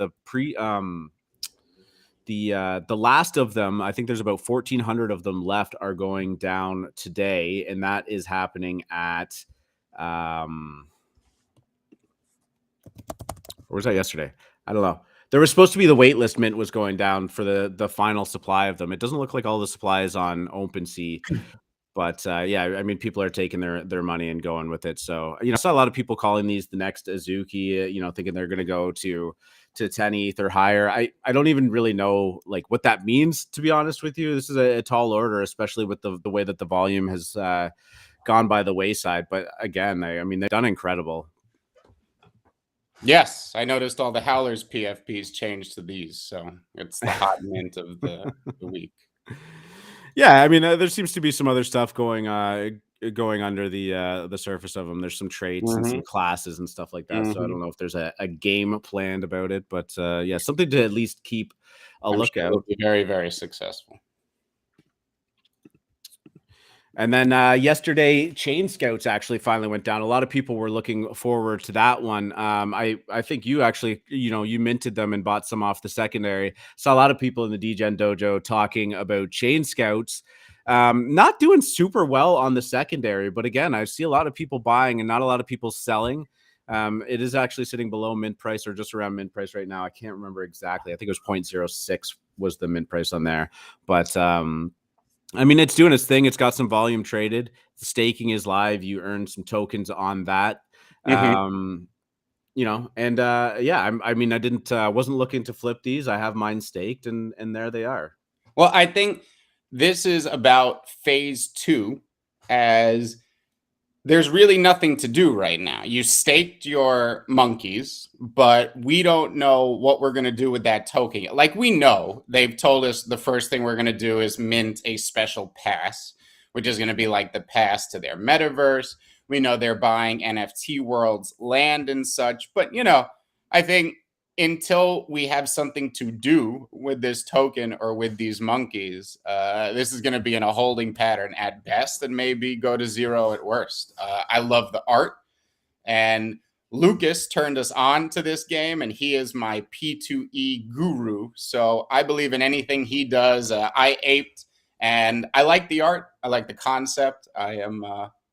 The last of them, I think there's about 1,400 of them left, are going down today, and that is happening at or was that yesterday? I don't know. There was supposed to be the waitlist mint was going down for the final supply of them. It doesn't look like all the supply is on OpenSea, but yeah, I mean, people are taking their money and going with it. So I saw a lot of people calling these the next Azuki, thinking they're going to go to 10 ETH or higher. I don't even really know like what that means, to be honest with you. This is a tall order, especially with the way that the volume has gone by the wayside. But again, I mean, they've done incredible. Yes, I noticed all the Howlers PFPs changed to these, so it's the hot mint of the week. Yeah, I mean, there seems to be some other stuff going under the surface of them. There's some traits and some classes and stuff like that. So I don't know if there's a game planned about it, but yeah, something to at least keep a lookout. Sure it'll be very, very successful. And then yesterday, Chain Scouts actually finally went down. A lot of people were looking forward to that one. I think you actually, you minted them and bought some off the secondary. Saw a lot of people in the DGen dojo talking about Chain Scouts. Not doing super well on the secondary, but again, I see a lot of people buying and not a lot of people selling. It is actually sitting below mint price or just around mint price right now. I can't remember exactly. I think it was 0.06 was the mint price on there, but I mean, it's doing its thing. It's got some volume traded. The staking is live. You earn some tokens on that. Yeah, I mean, I wasn't looking to flip these. I have mine staked, and there they are. Well, I think this is about phase 2, as there's really nothing to do right now. You staked your monkeys, but we don't know what we're going to do with that token. Like, we know they've told us the first thing we're going to do is mint a special pass, which is going to be like the pass to their metaverse. We know they're buying NFT worlds, land and such. But, I think until we have something to do with this token or with these monkeys, this is going to be in a holding pattern at best and maybe go to zero at worst. I love the art, and Lucas turned us on to this game, and he is my P2E guru. So I believe in anything he does. I aped, and I like the art. I like the concept. I am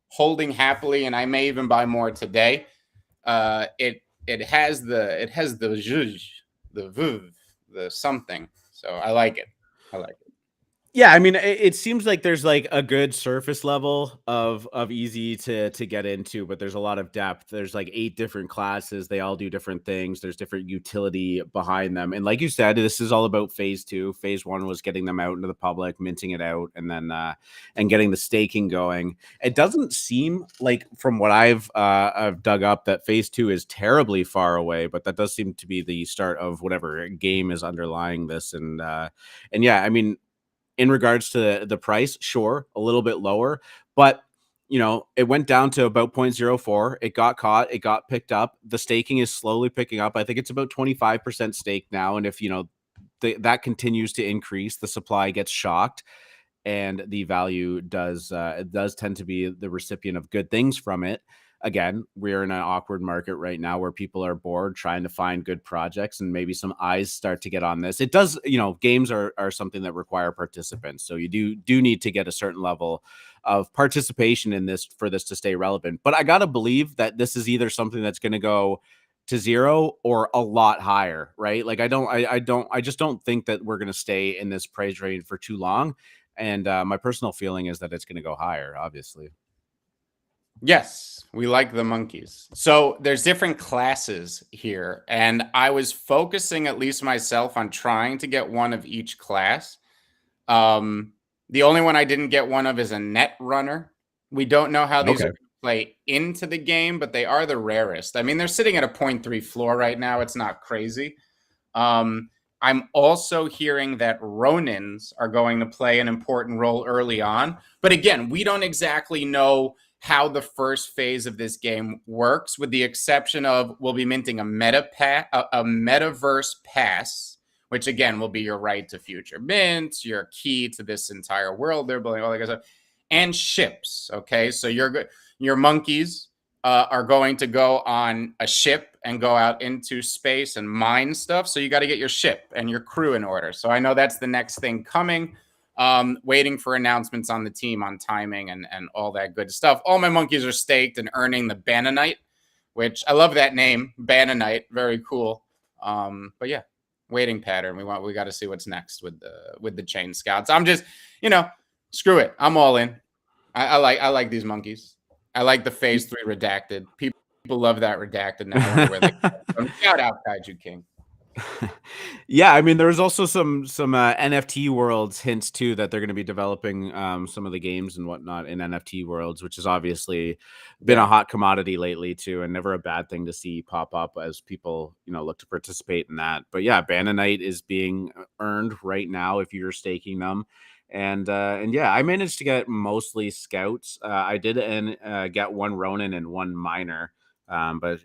holding happily, and I may even buy more today. It has the zhuzh, the vuv, the something. So I like it. Yeah, I mean, it seems like there's like a good surface level of easy to get into, but there's a lot of depth. There's like 8 different classes. They all do different things. There's different utility behind them. And like you said, this is all about phase 2. Phase 1 was getting them out into the public, minting it out, and then and getting the staking going. It doesn't seem like, from what I've dug up, that phase 2 is terribly far away, but that does seem to be the start of whatever game is underlying this. And yeah, I mean, in regards to the price, sure, a little bit lower, but it went down to about 0.04. It got caught, it got picked up. The staking is slowly picking up. I think it's about 25% stake now, and if that continues to increase, the supply gets shocked, and the value does tend to be the recipient of good things from it. again, we're in an awkward market right now where people are bored trying to find good projects, and maybe some eyes start to get on this. It does, games are something that require participants. So you do need to get a certain level of participation in this for this to stay relevant. But I got to believe that this is either something that's going to go to zero or a lot higher, right? Like I just don't think that we're going to stay in this price range for too long. And my personal feeling is that it's going to go higher, obviously. Yes, we like the monkeys. So there's different classes here, and I was focusing, at least myself, on trying to get one of each class. The only one I didn't get one of is a net runner. We don't know how these are going to play into the game, but they are the rarest. I mean, they're sitting at a 0.3 floor right now. It's not crazy. I'm also hearing that Ronins are going to play an important role early on. But again, we don't exactly know how the first phase of this game works, with the exception of we'll be minting a metaverse pass, which again will be your right to future mints, your key to this entire world they're building, all that kind of stuff, and ships. Okay, so your monkeys are going to go on a ship and go out into space and mine stuff. So you got to get your ship and your crew in order. So I know that's the next thing coming. Waiting for announcements on the team on timing and all that good stuff. All my monkeys are staked and earning the Bananite, which I love that name, Bananite. Very cool. But yeah, waiting pattern. We got to see what's next with the chain scouts. I'm just, screw it. I'm all in. I like these monkeys. I like the phase 3 redacted. People love that redacted now. I wonder where they come from. Shout out Kaiju King. Yeah, I mean, there's also some NFT worlds hints too that they're going to be developing some of the games and whatnot in NFT worlds, which has obviously been a hot commodity lately too, and never a bad thing to see pop up as people look to participate in that. But yeah, Bananite is being earned right now if you're staking them. And yeah, I managed to get mostly scouts. I did get one Ronin and one miner. But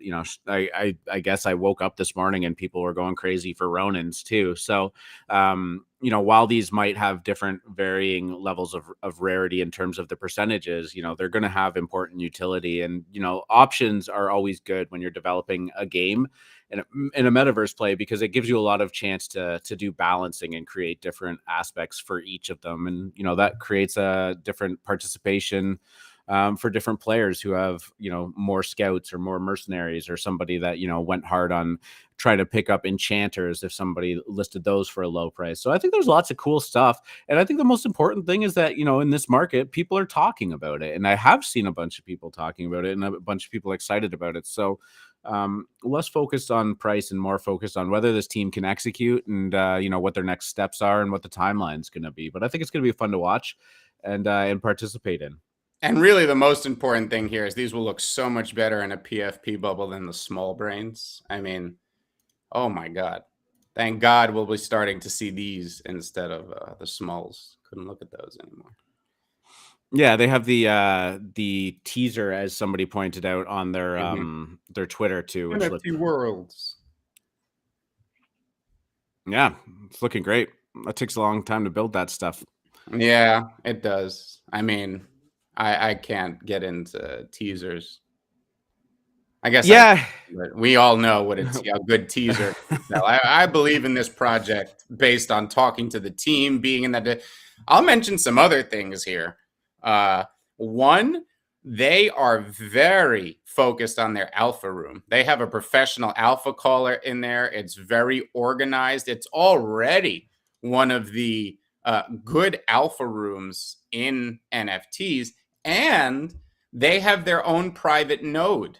I guess I woke up this morning and people were going crazy for Ronins too. So while these might have different varying levels of rarity in terms of the percentages, they're going to have important utility, and options are always good when you're developing a game in a metaverse play, because it gives you a lot of chance to do balancing and create different aspects for each of them, and that creates a different participation for different players who have more scouts or more mercenaries, or somebody that went hard on trying to pick up enchanters if somebody listed those for a low price. So I think there's lots of cool stuff, and I think the most important thing is that in this market people are talking about it, and I have seen a bunch of people talking about it and a bunch of people excited about it. So less focused on price and more focused on whether this team can execute, and what their next steps are and what the timeline is going to be. But I think it's going to be fun to watch and participate in. And really, the most important thing here is these will look so much better in a PFP bubble than the small brains. I mean, oh my God. Thank God we'll be starting to see these instead of the smalls. Couldn't look at those anymore. Yeah, they have the teaser, as somebody pointed out on their Twitter too. Which NFT Worlds. Yeah, it's looking great. That takes a long time to build that stuff. Yeah, it does. I mean, I can't get into teasers. I guess we all know what it's a good teaser. I believe in this project based on talking to the team, being in that. I'll mention some other things here. One, they are very focused on their alpha room. They have a professional alpha caller in there. It's very organized. It's already one of the good alpha rooms in NFTs, and they have their own private node.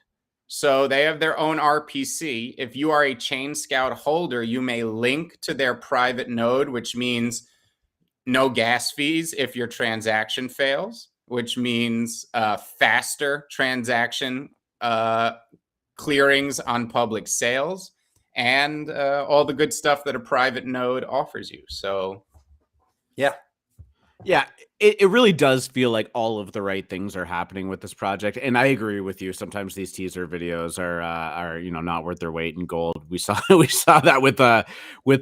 So they have their own RPC. If you are a Chain Scout holder, you may link to their private node, which means no gas fees if your transaction fails, which means faster transaction clearings on public sales, and all the good stuff that a private node offers you. So, yeah. Yeah, it really does feel like all of the right things are happening with this project, and I agree with you. Sometimes these teaser videos are not worth their weight in gold. We saw we saw that with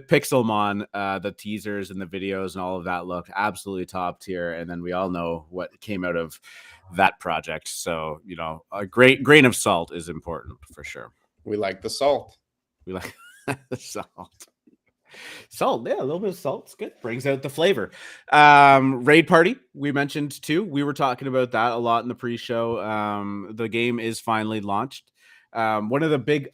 Pixelmon, the teasers and the videos and all of that looked absolutely top tier, and then we all know what came out of that project. So a great grain of salt is important for sure. We like the salt. We like the salt. Salt, yeah, a little bit of salt's good. Brings out the flavor. Raid Party, we mentioned too. We were talking about that a lot in the pre-show. The game is finally launched. One of the big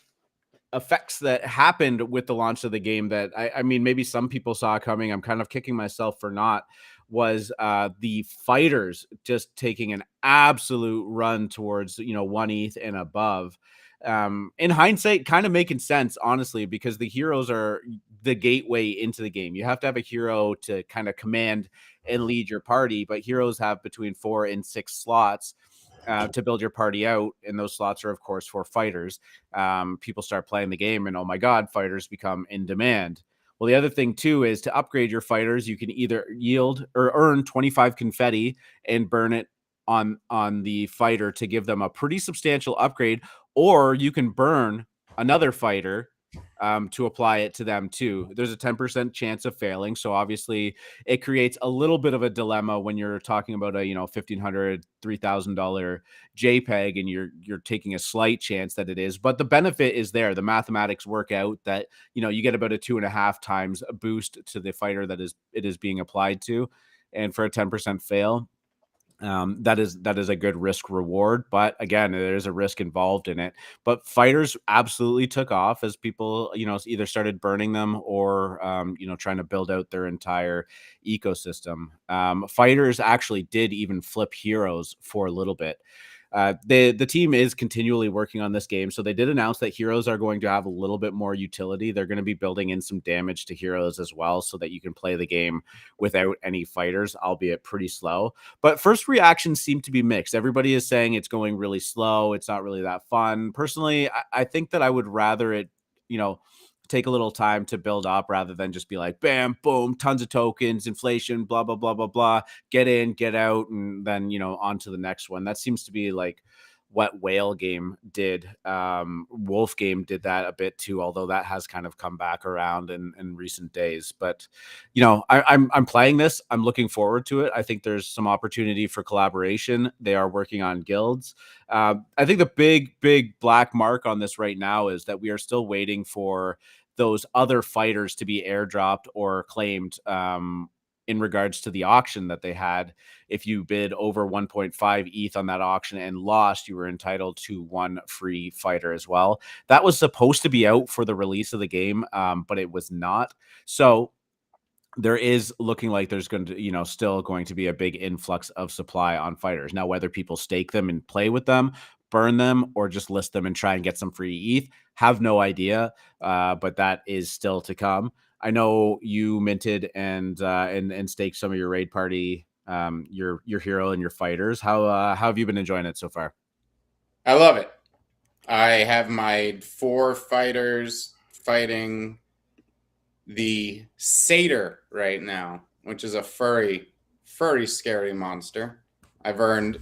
effects that happened with the launch of the game that I mean, maybe some people saw coming, I'm kind of kicking myself for not, was the fighters just taking an absolute run towards 1 ETH and above. In hindsight, kind of making sense, honestly, because the heroes are the gateway into the game. You have to have a hero to kind of command and lead your party, but heroes have between 4 and 6 slots to build your party out, and those slots are, of course, for fighters. People start playing the game, and oh my god, fighters become in demand. Well, the other thing too is to upgrade your fighters, you can either yield or earn 25 confetti and burn it on the fighter to give them a pretty substantial upgrade, or you can burn another fighter to apply it to them too. There's a 10% chance of failing, so obviously it creates a little bit of a dilemma when you're talking about a $1,500, $3,000 JPEG, and you're taking a slight chance that it is. But the benefit is there. The mathematics work out that you get about a 2.5 times boost to the fighter that it is being applied to, and for a 10% fail, that is a good risk reward. But again, there's a risk involved in it. But fighters absolutely took off as people either started burning them or trying to build out their entire ecosystem. Fighters actually did even flip heroes for a little bit. The team is continually working on this game, so they did announce that heroes are going to have a little bit more utility. They're going to be building in some damage to heroes as well, so that you can play the game without any fighters, albeit pretty slow. But first reactions seem to be mixed. Everybody is saying it's going really slow. It's not really that fun. Personally, I think that I would rather it, take a little time to build up rather than just be like, bam, boom, tons of tokens, inflation, blah, blah, blah, blah, blah, get in, get out, and then, on to the next one. That seems to be like what Whale Game did. Wolf Game did that a bit too, although that has kind of come back around in recent days. But I'm playing this. I'm looking forward to it. I think there's some opportunity for collaboration. They are working on guilds. I think the big black mark on this right now is that we are still waiting for those other fighters to be airdropped or claimed in regards to the auction that they had. If you bid over 1.5 ETH on that auction and lost, you were entitled to one free fighter as well. That was supposed to be out for the release of the game, but it was not. So there is looking like there's going to, still going to be a big influx of supply on fighters. Now, whether people stake them and play with them, burn them, or just list them and try and get some free ETH, have no idea. But that is still to come. I know you minted and staked some of your raid party, your hero and your fighters. How have you been enjoying it so far? I love it. I have my 4 fighters fighting the satyr right now, which is a furry, scary monster. I've earned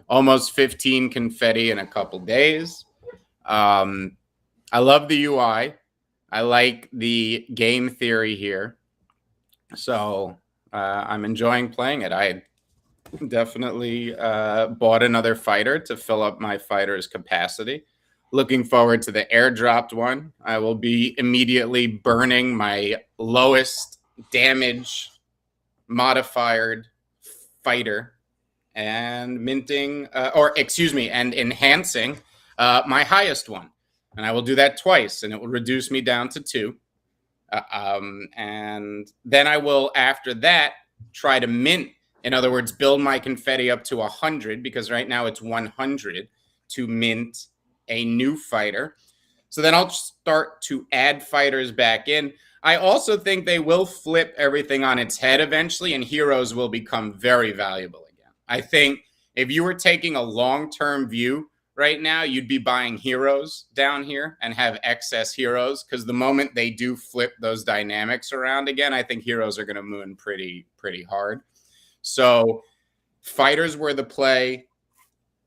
almost 15 confetti in a couple days. I love the UI. I like the game theory here. So I'm enjoying playing it. I definitely bought another fighter to fill up my fighter's capacity. Looking forward to the airdropped one. I will be immediately burning my lowest damage modified fighter and minting, and enhancing my highest one. And I will do that twice, and it will reduce me down to 2. And then I will, after that, try to mint. In other words, build my confetti up to 100, because right now it's 100 to mint a new fighter. So then I'll start to add fighters back in. I also think they will flip everything on its head eventually, and heroes will become very valuable again. I think if you were taking a long-term view right now, you'd be buying heroes down here and have excess heroes, because the moment they do flip those dynamics around again, I think heroes are going to moon pretty hard. So fighters were the play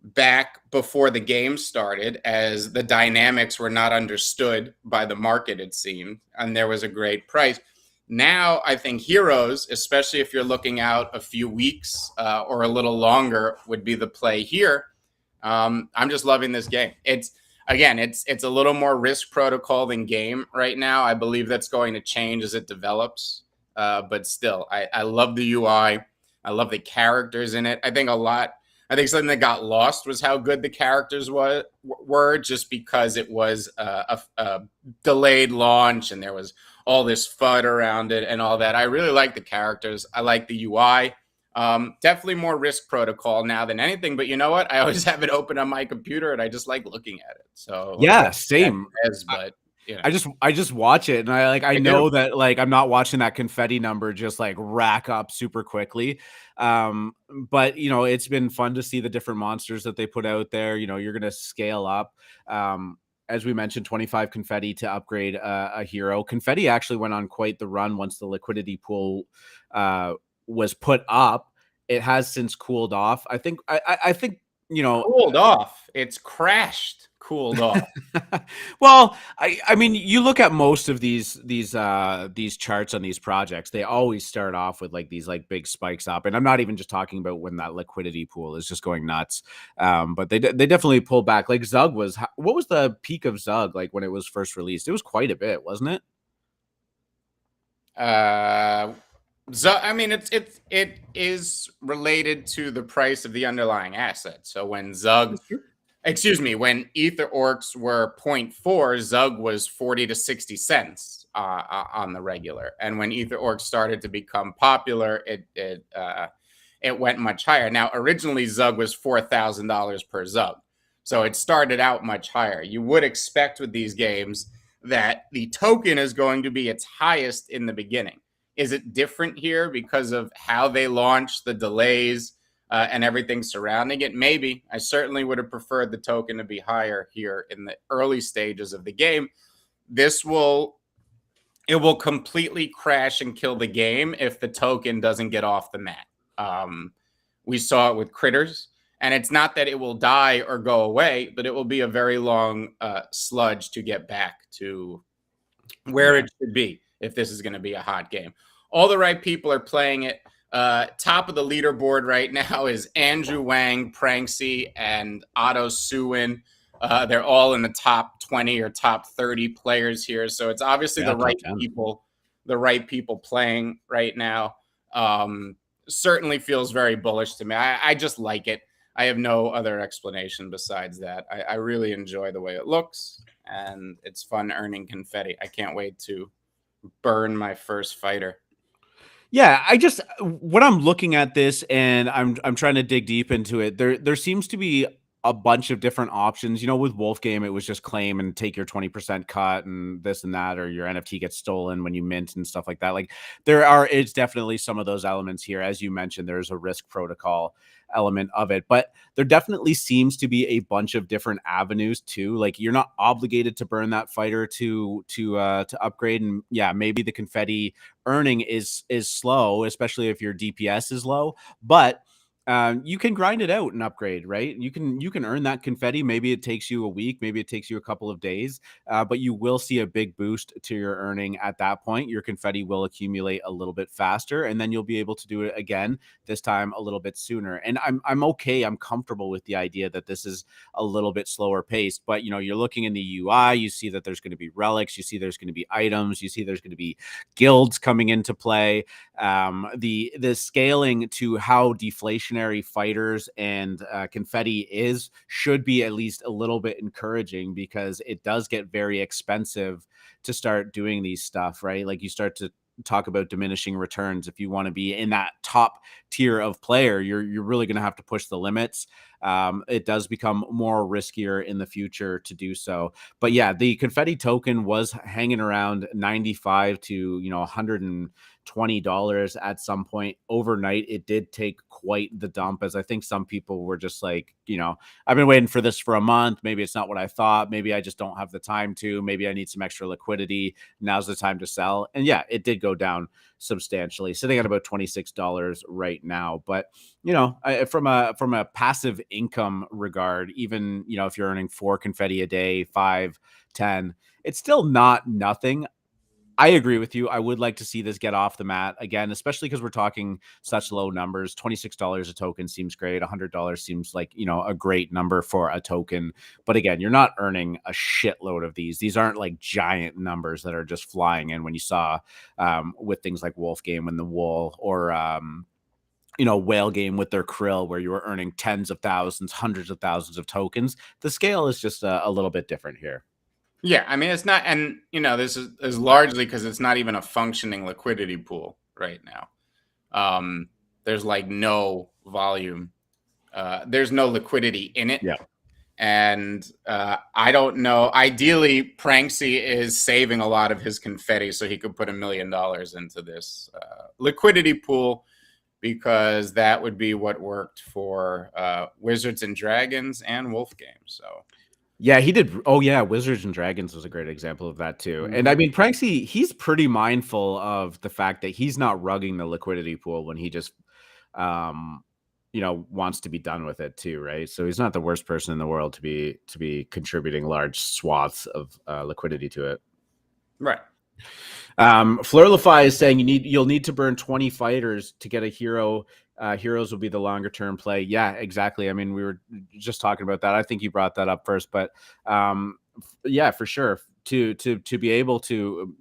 back before the game started, as the dynamics were not understood by the market, it seemed, and there was a great price. Now, I think heroes, especially if you're looking out a few weeks or a little longer, would be the play here. I'm just loving this game. It's a little more risk protocol than game right now. I believe that's going to change as it develops. But still, I love the UI. I love the characters in it. I think something that got lost was how good the characters were just because it was a delayed launch and there was all this FUD around it and all that. I really like the characters. I like the UI. Definitely more risk protocol now than anything. But you know what? I always have it open on my computer and I just like looking at it. So yeah, same. But you know. I just watch it and I know that like I'm not watching that confetti number just like rack up super quickly. But you know, it's been fun to see the different monsters that they put out there. You know, you're gonna scale up. As we mentioned, 25 confetti to upgrade a hero. Confetti actually went on quite the run once the liquidity pool was put up. It has since cooled off. I think you know, cooled off. It's crashed. Cooled off. Well, I mean, you look at most of these charts on these projects, they always start off with like these like big spikes up, and I'm not even just talking about when that liquidity pool is just going nuts. But they definitely pull back. Like Zug was, what was the peak of Zug like when it was first released? It was quite a bit, wasn't it? Zug, I mean, it is related to the price of the underlying asset. So when when Ether Orcs were 0.4, Zug was 40 to 60 cents on the regular. And when Ether Orcs started to become popular, it went much higher. Now, originally Zug was $4,000 per Zug. So it started out much higher. You would expect with these games that the token is going to be its highest in the beginning. Is it different here because of how they launched, the delays, and everything surrounding it? Maybe. I certainly would have preferred the token to be higher here in the early stages of the game. It will completely crash and kill the game if the token doesn't get off the mat. We saw it with Critters, and it's not that it will die or go away, but it will be a very long sludge to get back to where it should be if this is going to be a hot game. All the right people are playing it. Top of the leaderboard right now is Andrew Wang, Pranksy, and Otto Suwin. They're all in the top 20 or top 30 players here. So it's obviously the right people playing right now. Certainly feels very bullish to me. I just like it. I have no other explanation besides that. I really enjoy the way it looks, and it's fun earning confetti. I can't wait to burn my first fighter. Yeah, when I'm looking at this and I'm trying to dig deep into it, there seems to be a bunch of different options. You know, with Wolf Game, it was just claim and take your 20% cut and this and that, or your NFT gets stolen when you mint and stuff like that. Like it's definitely some of those elements here. As you mentioned, there's a risk protocol element of it, but there definitely seems to be a bunch of different avenues too. Like you're not obligated to burn that fighter to upgrade. And yeah, maybe the confetti earning is slow, especially if your DPS is low, but you can grind it out and upgrade, right? You can earn that confetti. Maybe it takes you a week, maybe it takes you a couple of days, but you will see a big boost to your earning at that point. Your confetti will accumulate a little bit faster, and then you'll be able to do it again, this time a little bit sooner. And I'm okay. I'm comfortable with the idea that this is a little bit slower paced, but you know, you're looking in the UI, you see that there's going to be relics, you see there's going to be items, you see there's going to be guilds coming into play. The scaling to how deflationary fighters and confetti should be at least a little bit encouraging, because it does get very expensive to start doing these stuff, right? Like you start to talk about diminishing returns. If you want to be in that top tier of player, you're really going to have to push the limits. It does become more riskier in the future to do so. But yeah, the confetti token was hanging around 95 to 100 $20 at some point. Overnight, it did take quite the dump, as I think some people were just like, I've been waiting for this for a month. Maybe it's not what I thought. Maybe I just don't have the time to. Maybe I need some extra liquidity. Now's the time to sell. And yeah, it did go down substantially, sitting at about $26 right now. But from a passive income regard, even if you're earning 4 confetti a day, 5, 10, it's still not nothing. I agree with you. I would like to see this get off the mat again, especially because we're talking such low numbers. $26 a token seems great. $100 seems like, a great number for a token. But again, you're not earning a shitload of these. These aren't like giant numbers that are just flying in when you saw with things like Wolf Game and the Wool, or Whale Game with their krill, where you were earning tens of thousands, hundreds of thousands of tokens. The scale is just a little bit different here. Yeah, I mean, it's not, and this is largely because it's not even a functioning liquidity pool right now. There's like no volume. There's no liquidity in it. Yeah. And I don't know. Ideally, Pranksy is saving a lot of his confetti so he could put $1 million into this liquidity pool, because that would be what worked for Wizards and Dragons and Wolf Game. So. Yeah, he did. Oh, yeah. Wizards and Dragons was a great example of that, too. And I mean, Pranksy, he's pretty mindful of the fact that he's not rugging the liquidity pool when he just, wants to be done with it, too. Right. So he's not the worst person in the world to be contributing large swaths of liquidity to it. Right. Flurlify is saying you'll need to burn 20 fighters to get a hero. Heroes will be the longer term play. Yeah, exactly. I mean, we were just talking about that. I think you brought that up first, but yeah, for sure. To be able to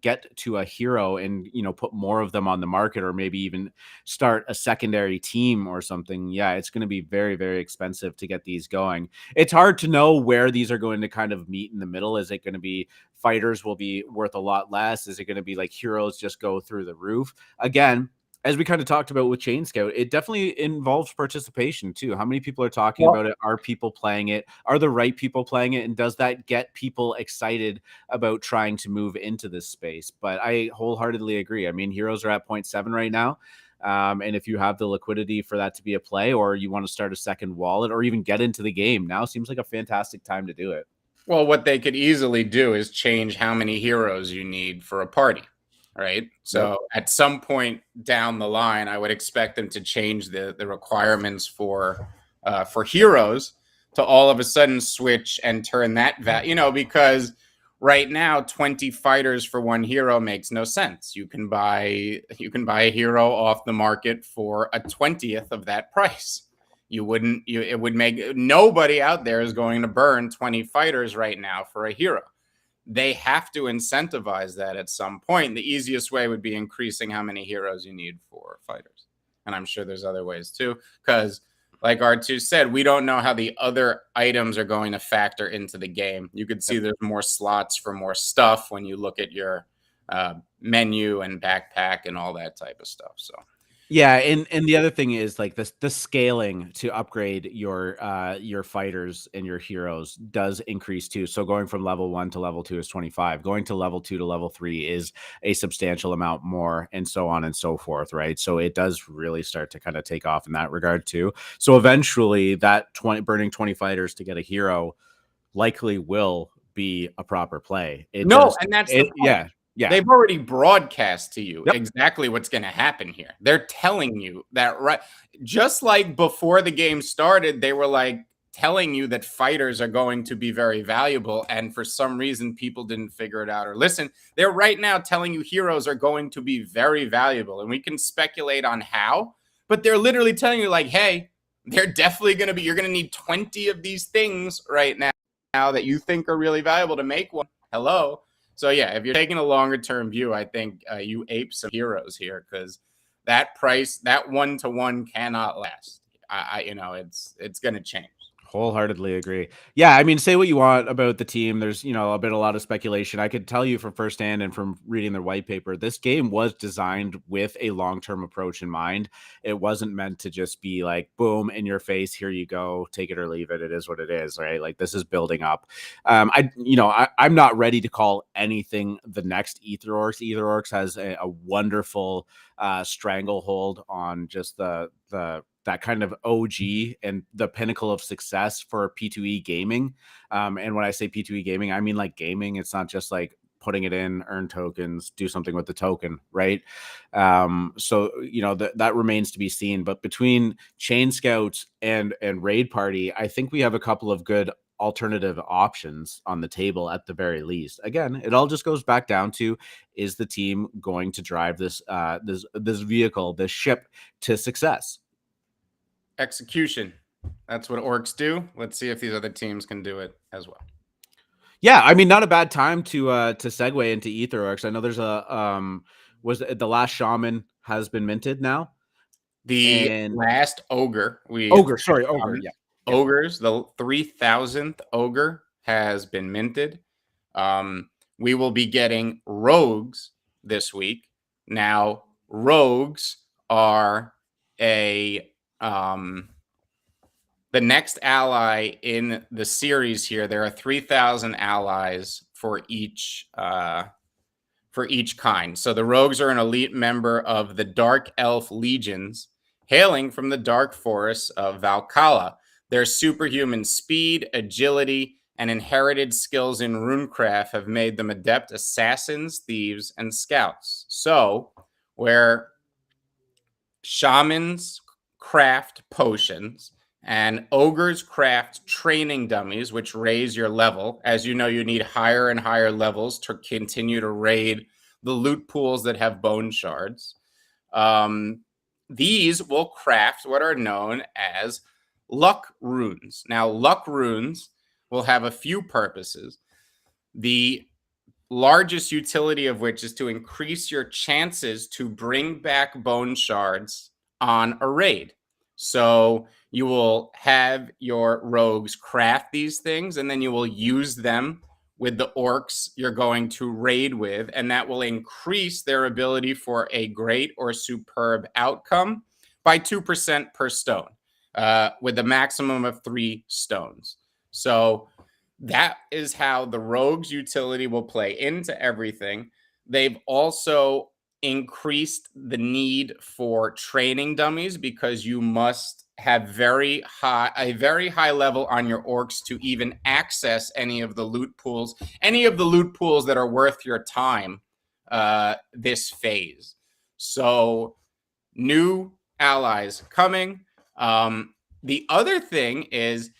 get to a hero and put more of them on the market, or maybe even start a secondary team or something. Yeah, it's going to be very, very expensive to get these going. It's hard to know where these are going to kind of meet in the middle. Is it going to be fighters will be worth a lot less? Is it going to be like heroes just go through the roof? Again, as we kind of talked about with Chain Scout, it definitely involves participation too. How many people are talking about it? Are people playing it? Are the right people playing it? And does that get people excited about trying to move into this space? But I wholeheartedly agree. I mean, heroes are at 0.7 right now. And if you have the liquidity for that to be a play, or you want to start a second wallet, or even get into the game, now seems like a fantastic time to do it. Well, what they could easily do is change how many heroes you need for a party. Right. So at some point down the line, I would expect them to change the requirements for heroes to all of a sudden switch and turn that because right now 20 fighters for one hero makes no sense. You can buy a hero off the market for a 20th of that price. It would make nobody out there is going to burn 20 fighters right now for a hero. They have to incentivize that at some point. The easiest way would be increasing how many heroes you need for fighters. And I'm sure there's other ways too, because like R2 said, we don't know how the other items are going to factor into the game. You could see there's more slots for more stuff when you look at your menu and backpack and all that type of stuff. So. Yeah, and the other thing is like the scaling to upgrade your fighters and your heroes does increase too. So going from level 1 to level 2 is 25. Going to level 2 to level 3 is a substantial amount more, and so on and so forth, right? So it does really start to kind of take off in that regard too. So eventually that burning 20 fighters to get a hero likely will be a proper play. And that's the point. Yeah. They've already broadcast to you exactly what's going to happen here. They're telling you that, right? Just like before the game started, they were like telling you that fighters are going to be very valuable. And for some reason, people didn't figure it out or listen. They're right now telling you heroes are going to be very valuable. And we can speculate on how, but they're literally telling you like, hey, they're definitely going to be, you're going to need 20 of these things right now that you think are really valuable to make one. Hello. So yeah, if you're taking a longer term view, I think you ape some heroes here, because that price, that 1-to-1 cannot last. It's going to change. Wholeheartedly agree. Yeah, I mean, say what you want about the team. There's, a lot of speculation. I could tell you from firsthand and from reading their white paper, this game was designed with a long-term approach in mind. It wasn't meant to just be like, boom, in your face, here you go, take it or leave it. It is what it is, right? Like this is building up. I'm not ready to call anything the next Ether Orcs. Ether Orcs has a wonderful stranglehold on just that kind of OG and the pinnacle of success for P2E gaming. And when I say P2E gaming, I mean like gaming. It's not just like putting it in, earn tokens, do something with the token, right? So that remains to be seen. But between Chain Scouts and Raid Party, I think we have a couple of good alternative options on the table at the very least. Again, it all just goes back down to, is the team going to drive this vehicle, this ship, to success? Execution. That's what Orcs do. Let's see if these other teams can do it as well. Yeah, I mean, not a bad time to segue into Ether Orcs. I know there's was the last Shaman has been minted now. The last Ogre. Ogre, yeah. Ogres, the 3000th Ogre has been minted. We will be getting Rogues this week. Now, Rogues are the next ally in the series here. There are 3,000 allies for each kind. So the Rogues are an elite member of the Dark Elf Legions, hailing from the Dark Forests of Valhalla. Their superhuman speed, agility, and inherited skills in runecraft have made them adept assassins, thieves, and scouts. So, where shamans craft potions and ogres craft training dummies, which raise your level. As you know, you need higher and higher levels to continue to raid the loot pools that have bone shards. These will craft what are known as luck runes. Now, luck runes will have a few purposes. The largest utility of which is to increase your chances to bring back bone shards on a raid. So you will have your rogues craft these things, and then you will use them with the orcs you're going to raid with, and that will increase their ability for a great or superb outcome by 2% per stone, with a maximum of 3 stones. So that is how the rogues utility will play into everything. They've also increased the need for training dummies because you must have a very high level on your orcs to even access any of the loot pools that are worth your time this phase. So new allies coming. The other thing is,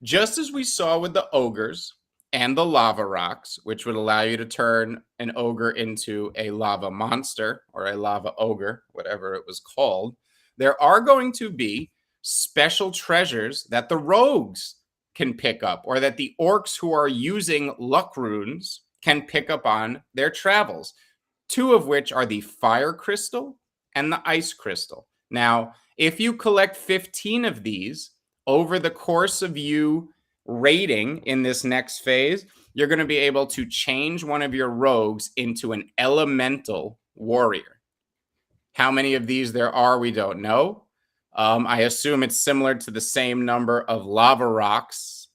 just as we saw with the ogres and the lava rocks, which would allow you to turn an ogre into a lava monster or a lava ogre, whatever it was called, there are going to be special treasures that the rogues can pick up, or that the orcs who are using luck runes can pick up on their travels, 2 of which are the fire crystal and the ice crystal. Now, if you collect 15 of these over the course of you raiding in this next phase, you're going to be able to change one of your rogues into an elemental warrior. How many of these there are, we don't know. I assume it's similar to the same number of lava rocks.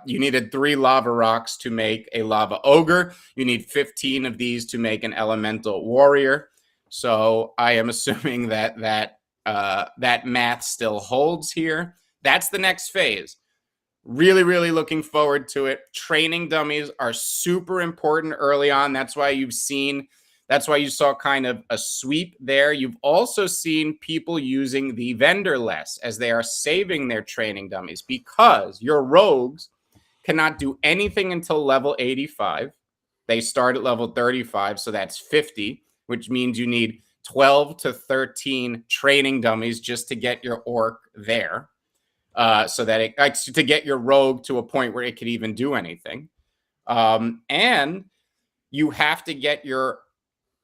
You needed 3 lava rocks to make a lava ogre. You need 15 of these to make an elemental warrior. So I am assuming that math still holds here. That's the next phase. Really, really looking forward to it. Training dummies are super important early on. That's why you saw kind of a sweep there. You've also seen people using the vendor less as they are saving their training dummies, because your rogues cannot do anything until level 85. They start at level 35, so that's 50, which means you need 12 to 13 training dummies just to get your orc there. So that to get your rogue to a point where it could even do anything. And you have to get your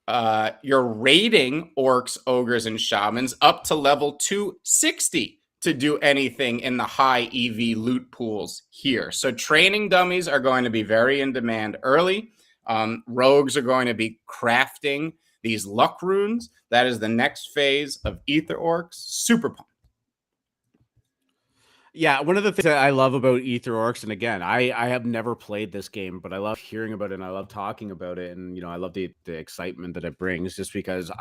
raiding orcs, ogres, and shamans up to level 260 to do anything in the high EV loot pools here. So training dummies are going to be very in demand early. Rogues are going to be crafting these luck runes. That is the next phase of Ether Orcs. Super pumped. Yeah, one of the things that I love about Ether Orcs, and again, I have never played this game, but I love hearing about it and I love talking about it, and I love the excitement that it brings, just because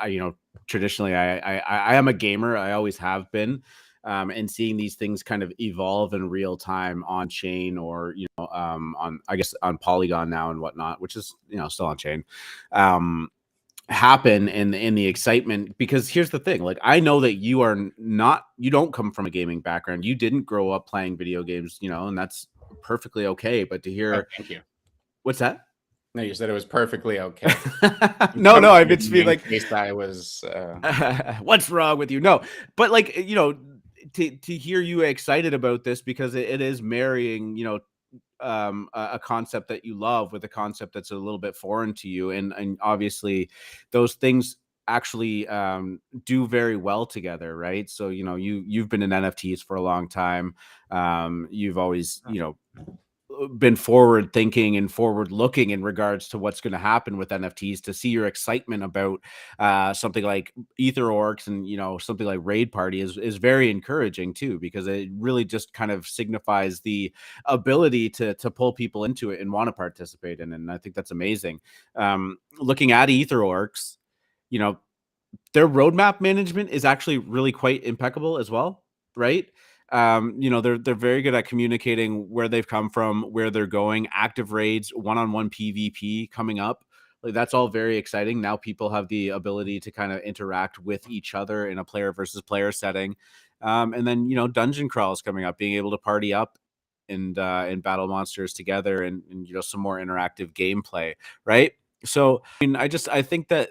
traditionally I am a gamer, I always have been, and seeing these things kind of evolve in real time on chain, or on, I guess, on Polygon now and whatnot, which is still on chain. Happen in the excitement, because here's the thing, like, I know that you don't come from a gaming background, you didn't grow up playing video games, and that's perfectly okay, but to hear thank you. What's that? No, you said it was perfectly okay. no, I mean, be like, I was what's wrong with you? No, but like, to hear you excited about this, because it is marrying a concept that you love with a concept that's a little bit foreign to you, and obviously those things actually do very well together, right? So you've been in NFTs for a long time. You've always been forward thinking and forward looking in regards to what's going to happen with NFTs. To see your excitement about something like Ether Orcs and something like Raid Party is very encouraging too, because it really just kind of signifies the ability to pull people into it and want to participate in it. And I think that's amazing. Looking at Ether Orcs, their roadmap management is actually really quite impeccable as well, right? They're very good at communicating where they've come from, where they're going, active raids, one-on-one PvP coming up. Like, that's all very exciting. Now people have the ability to kind of interact with each other in a player versus player setting. And then, dungeon crawls coming up, being able to party up and battle monsters together, and some more interactive gameplay, right? So, I mean, I think that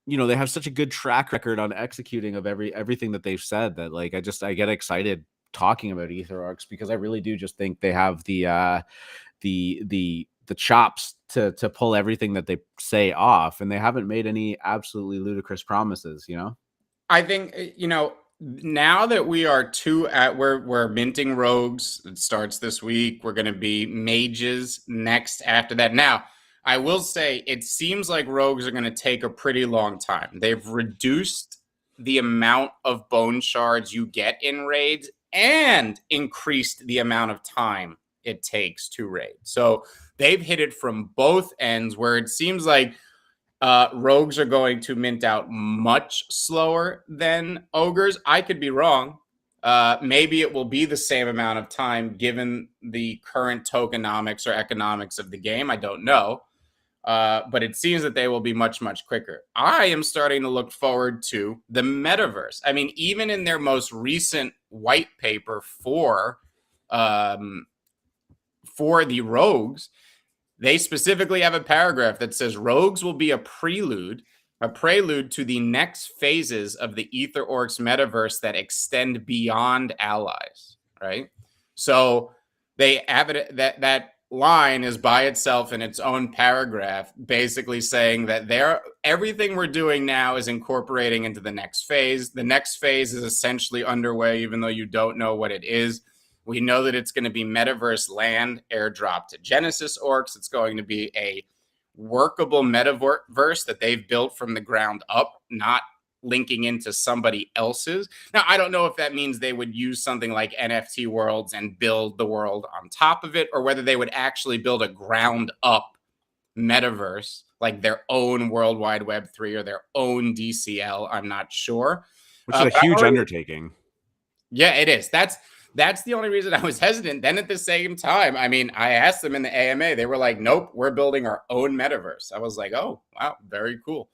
they have such a good track record on executing of everything that they've said, that, like, I get excited talking about Ether Orcs, because I really do just think they have the chops to pull everything that they say off, and they haven't made any absolutely ludicrous promises. I think now that we are we're minting rogues. It starts this week. We're going to be mages next after that. Now, I will say, it seems like rogues are going to take a pretty long time. They've reduced the amount of bone shards you get in raids and increased the amount of time it takes to raid. So they've hit it from both ends, where it seems like rogues are going to mint out much slower than ogres. I could be wrong. Maybe it will be the same amount of time given the current tokenomics or economics of the game. I don't know. But it seems that they will be much, much quicker. I am starting to look forward to the metaverse. I mean, even in their most recent white paper for the rogues, they specifically have a paragraph that says rogues will be a prelude to the next phases of the Ether Orcs metaverse that extend beyond allies, right? So they have it, that line is by itself in its own paragraph, basically saying that everything we're doing now is incorporating into the next phase. The next phase is essentially underway, even though you don't know what it is. We know that it's going to be metaverse land airdrop to Genesis Orcs. It's going to be a workable metaverse that they've built from the ground up, not linking into somebody else's. Now, I don't know if that means they would use something like NFT worlds and build the world on top of it, or whether they would actually build a ground up metaverse, like their own World Wide Web 3 or their own DCL. I'm not sure. Which is a huge undertaking. Yeah, it is. That's the only reason I was hesitant. Then at the same time, I mean, I asked them in the AMA, they were like, nope, we're building our own metaverse. I was like, oh, wow, very cool.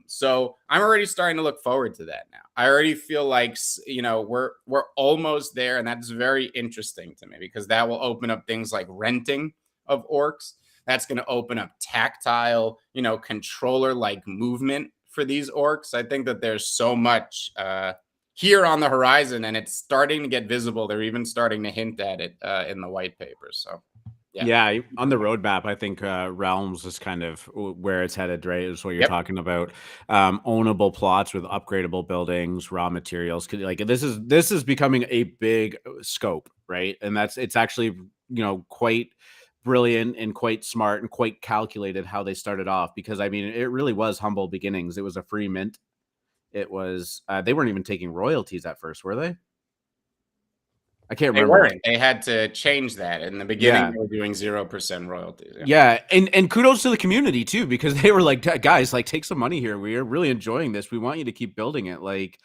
So I'm already starting to look forward to that now. I already feel like, we're almost there, and that's very interesting to me, because that will open up things like renting of orcs. That's going to open up tactile, controller-like movement for these orcs. I think that there's so much here on the horizon, and it's starting to get visible. They're even starting to hint at it in the white paper. So Yeah, on the roadmap, I think Realms is kind of where it's headed, right? Is what you're talking about. Ownable plots with upgradable buildings, raw materials. Like this is becoming a big scope, right? And it's actually quite brilliant and quite smart and quite calculated how they started off, because I mean it really was humble beginnings. It was a free mint. It was they weren't even taking royalties at first, were they? I can't remember. They weren't. They had to change that. In the beginning, they were doing 0% royalties. Yeah, and kudos to the community too, because they were like, guys, like take some money here. We are really enjoying this. We want you to keep building it. Like,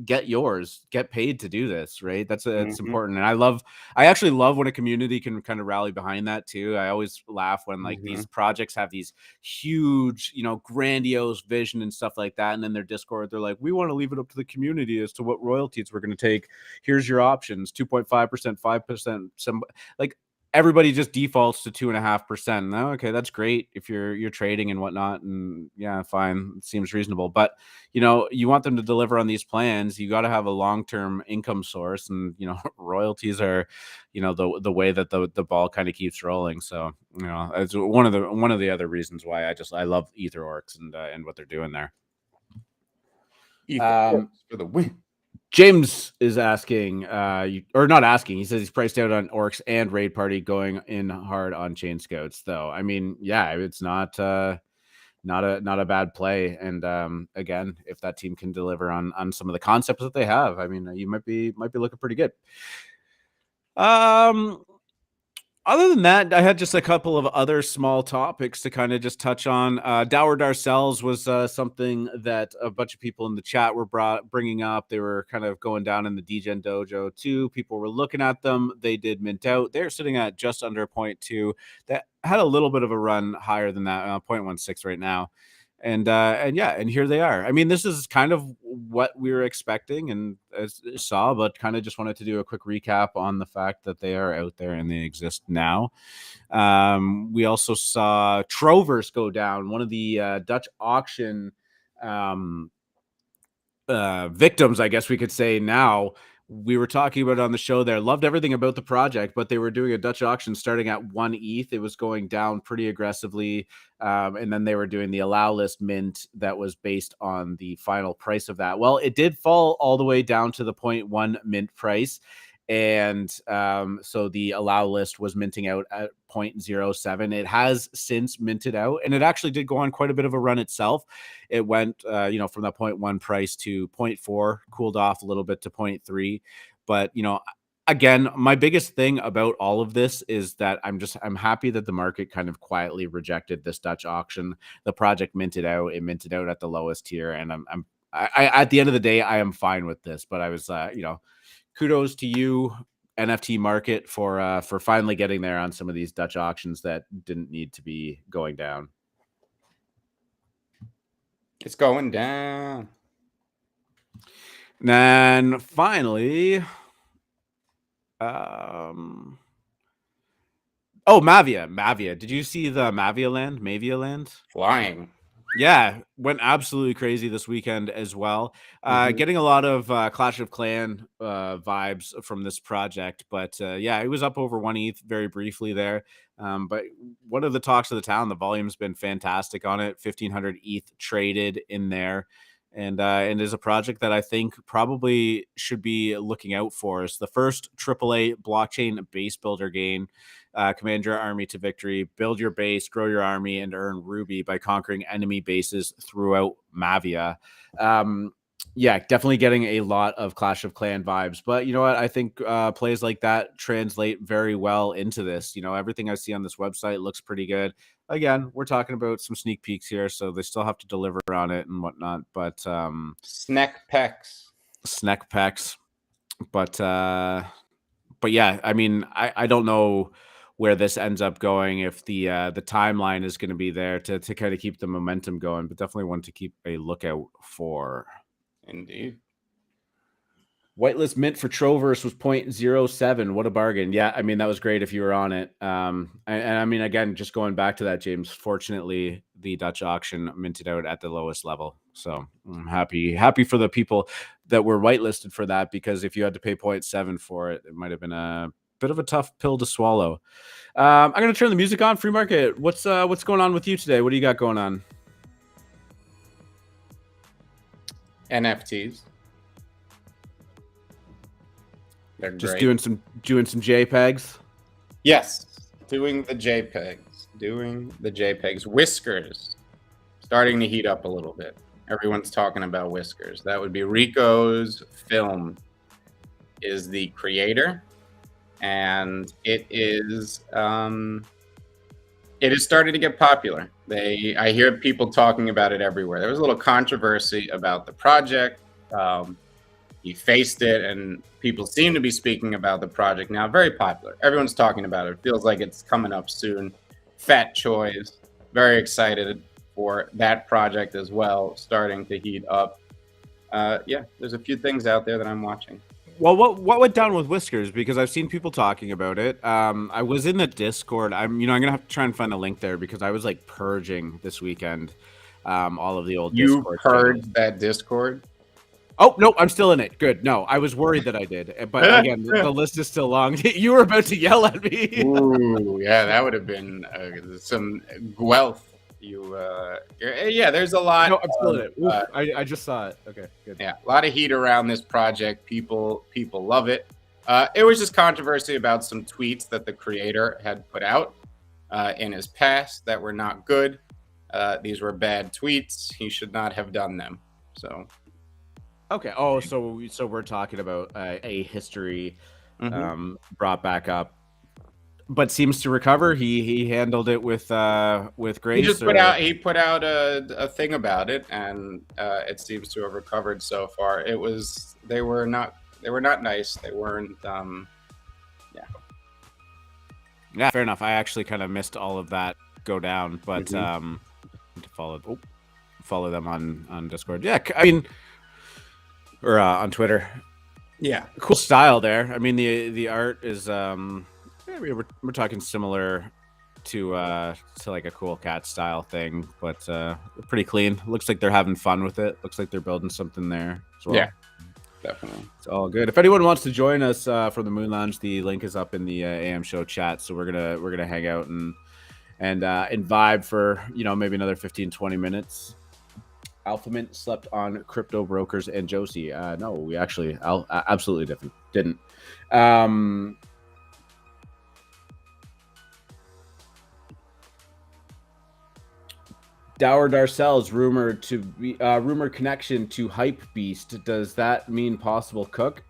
get yours, get paid to do this, right? That's important. And I actually love when a community can kind of rally behind that too. I always laugh when like these projects have these huge, grandiose vision and stuff like that, and then their Discord, they're like, we want to leave it up to the community as to what royalties we're going to take. Here's your options: 2.5%, 5%, some like everybody just defaults to 2.5%. Now, okay, that's great if you're trading and whatnot, and yeah, fine, it seems reasonable. But you want them to deliver on these plans. You got to have a long-term income source, and royalties are, the way that the ball kind of keeps rolling. So it's one of the other reasons why I love Ether Orcs and what they're doing there. For the win. James is asking, or not asking. He says he's priced out on Orcs and Raid Party, going in hard on Chain Scouts. Though, I mean, yeah, it's not a bad play. And again, if that team can deliver on some of the concepts that they have, I mean, you might be looking pretty good. Other than that, I had just a couple of other small topics to kind of just touch on. Dower Darcells was something that a bunch of people in the chat were bringing up. They were kind of going down in the Degen Dojo too. People were looking at them. They did mint out. They're sitting at just under 0.2. That had a little bit of a run higher than that, 0.16 right now. And here they are. I mean, this is kind of what we were expecting and saw, but kind of just wanted to do a quick recap on the fact that they are out there and they exist now. We also saw Troverse go down, one of the Dutch auction victims, I guess we could say now. We were talking about it on the show there. Loved everything about the project, but they were doing a Dutch auction starting at 1 ETH. It was going down pretty aggressively. And then they were doing the allow list mint that was based on the final price of that. Well, it did fall all the way down to the 0.1 mint price. And so the allow list was minting out at 0.07. It has since minted out, and it actually did go on quite a bit of a run itself. It went, from the 0.1 price to 0.4, cooled off a little bit to 0.3. But, again, my biggest thing about all of this is that I'm happy that the market kind of quietly rejected this Dutch auction. The project minted out. It minted out at the lowest tier, and I at the end of the day, I am fine with this. But I was, kudos to you, NFT market, for finally getting there on some of these Dutch auctions that didn't need to be going down. It's going down. And then finally, Mavia. Did you see the Mavia land? Flying. Yeah, went absolutely crazy this weekend as well. Getting a lot of Clash of Clan vibes from this project. But yeah, it was up over 1 ETH very briefly there. But one of the talks of the town, the volume's been fantastic on it. 1,500 ETH traded in there. And is a project that I think probably should be looking out for. It's the first AAA blockchain base builder game. Command your army to victory, build your base, grow your army, and earn Ruby by conquering enemy bases throughout Mavia. Yeah, definitely getting a lot of Clash of Clan vibes. But you know what? I think plays like that translate very well into this. Everything I see on this website looks pretty good. Again, we're talking about some sneak peeks here, so they still have to deliver on it and whatnot. But snack packs. But yeah, I mean, I don't know where this ends up going, if the timeline is going to be there to kind of keep the momentum going, but definitely one to keep a lookout for. Indeed. Whitelist mint for Troverse was 0.07. What a bargain. Yeah, I mean, that was great if you were on it. And I mean, again, just going back to that, James, fortunately, the Dutch auction minted out at the lowest level. So I'm happy for the people that were whitelisted for that, because if you had to pay 0.7 for it, it might have been a bit of a tough pill to swallow. I'm gonna turn the music on. Free market. What's going on with you today? What do you got going on? NFTs. They're just great. doing some JPEGs. Yes, doing the JPEGs. Whiskers starting to heat up a little bit. Everyone's talking about Whiskers. That would be Rico's Film is the creator, and it is starting to get popular. I hear people talking about it everywhere. There was a little controversy about the project. He faced it, and people seem to be speaking about the project now. Very popular. Everyone's talking about it. It feels like it's coming up soon. Fat choice. Very excited for that project as well, starting to heat up. Yeah, there's a few things out there that I'm watching. Well, what went down with Whiskers? Because I've seen people talking about it. I was in the Discord. I'm gonna have to try and find a link there because I was like purging this weekend. All of the old Discord. You purged that Discord? Oh, no, I'm still in it. Good. No, I was worried that I did. But again, the list is still long. You were about to yell at me. Ooh, yeah, that would have been some wealth. Yeah, there's a lot. No, I'm still in it. I just saw it. Okay, good. Yeah, a lot of heat around this project. People love it. It was just controversy about some tweets that the creator had put out in his past that were not good. These were bad tweets. He should not have done them. So. Okay. Oh, so we're talking about a history brought back up, but seems to recover. He handled it with grace. He just put out a thing about it, and it seems to have recovered so far. They were not nice. They weren't. Yeah, fair enough. I actually kind of missed all of that go down, but to follow them on Discord. Yeah, I mean. Or on Twitter. Yeah, cool style there. I mean, the art is we're talking similar to like a Cool Cat style thing, but pretty clean. Looks like they're having fun with it. Looks like they're building something there as well. Yeah, definitely. It's all good. If anyone wants to join us from the Moon Lounge, the link is up in the AM show chat. So we're gonna hang out and vibe for maybe another 15-20 minutes. AlphaMint slept on Crypto Brokers and Josie. No, we actually absolutely didn't. Dower Darcel's rumor connection to Hype Beast. Does that mean possible cook?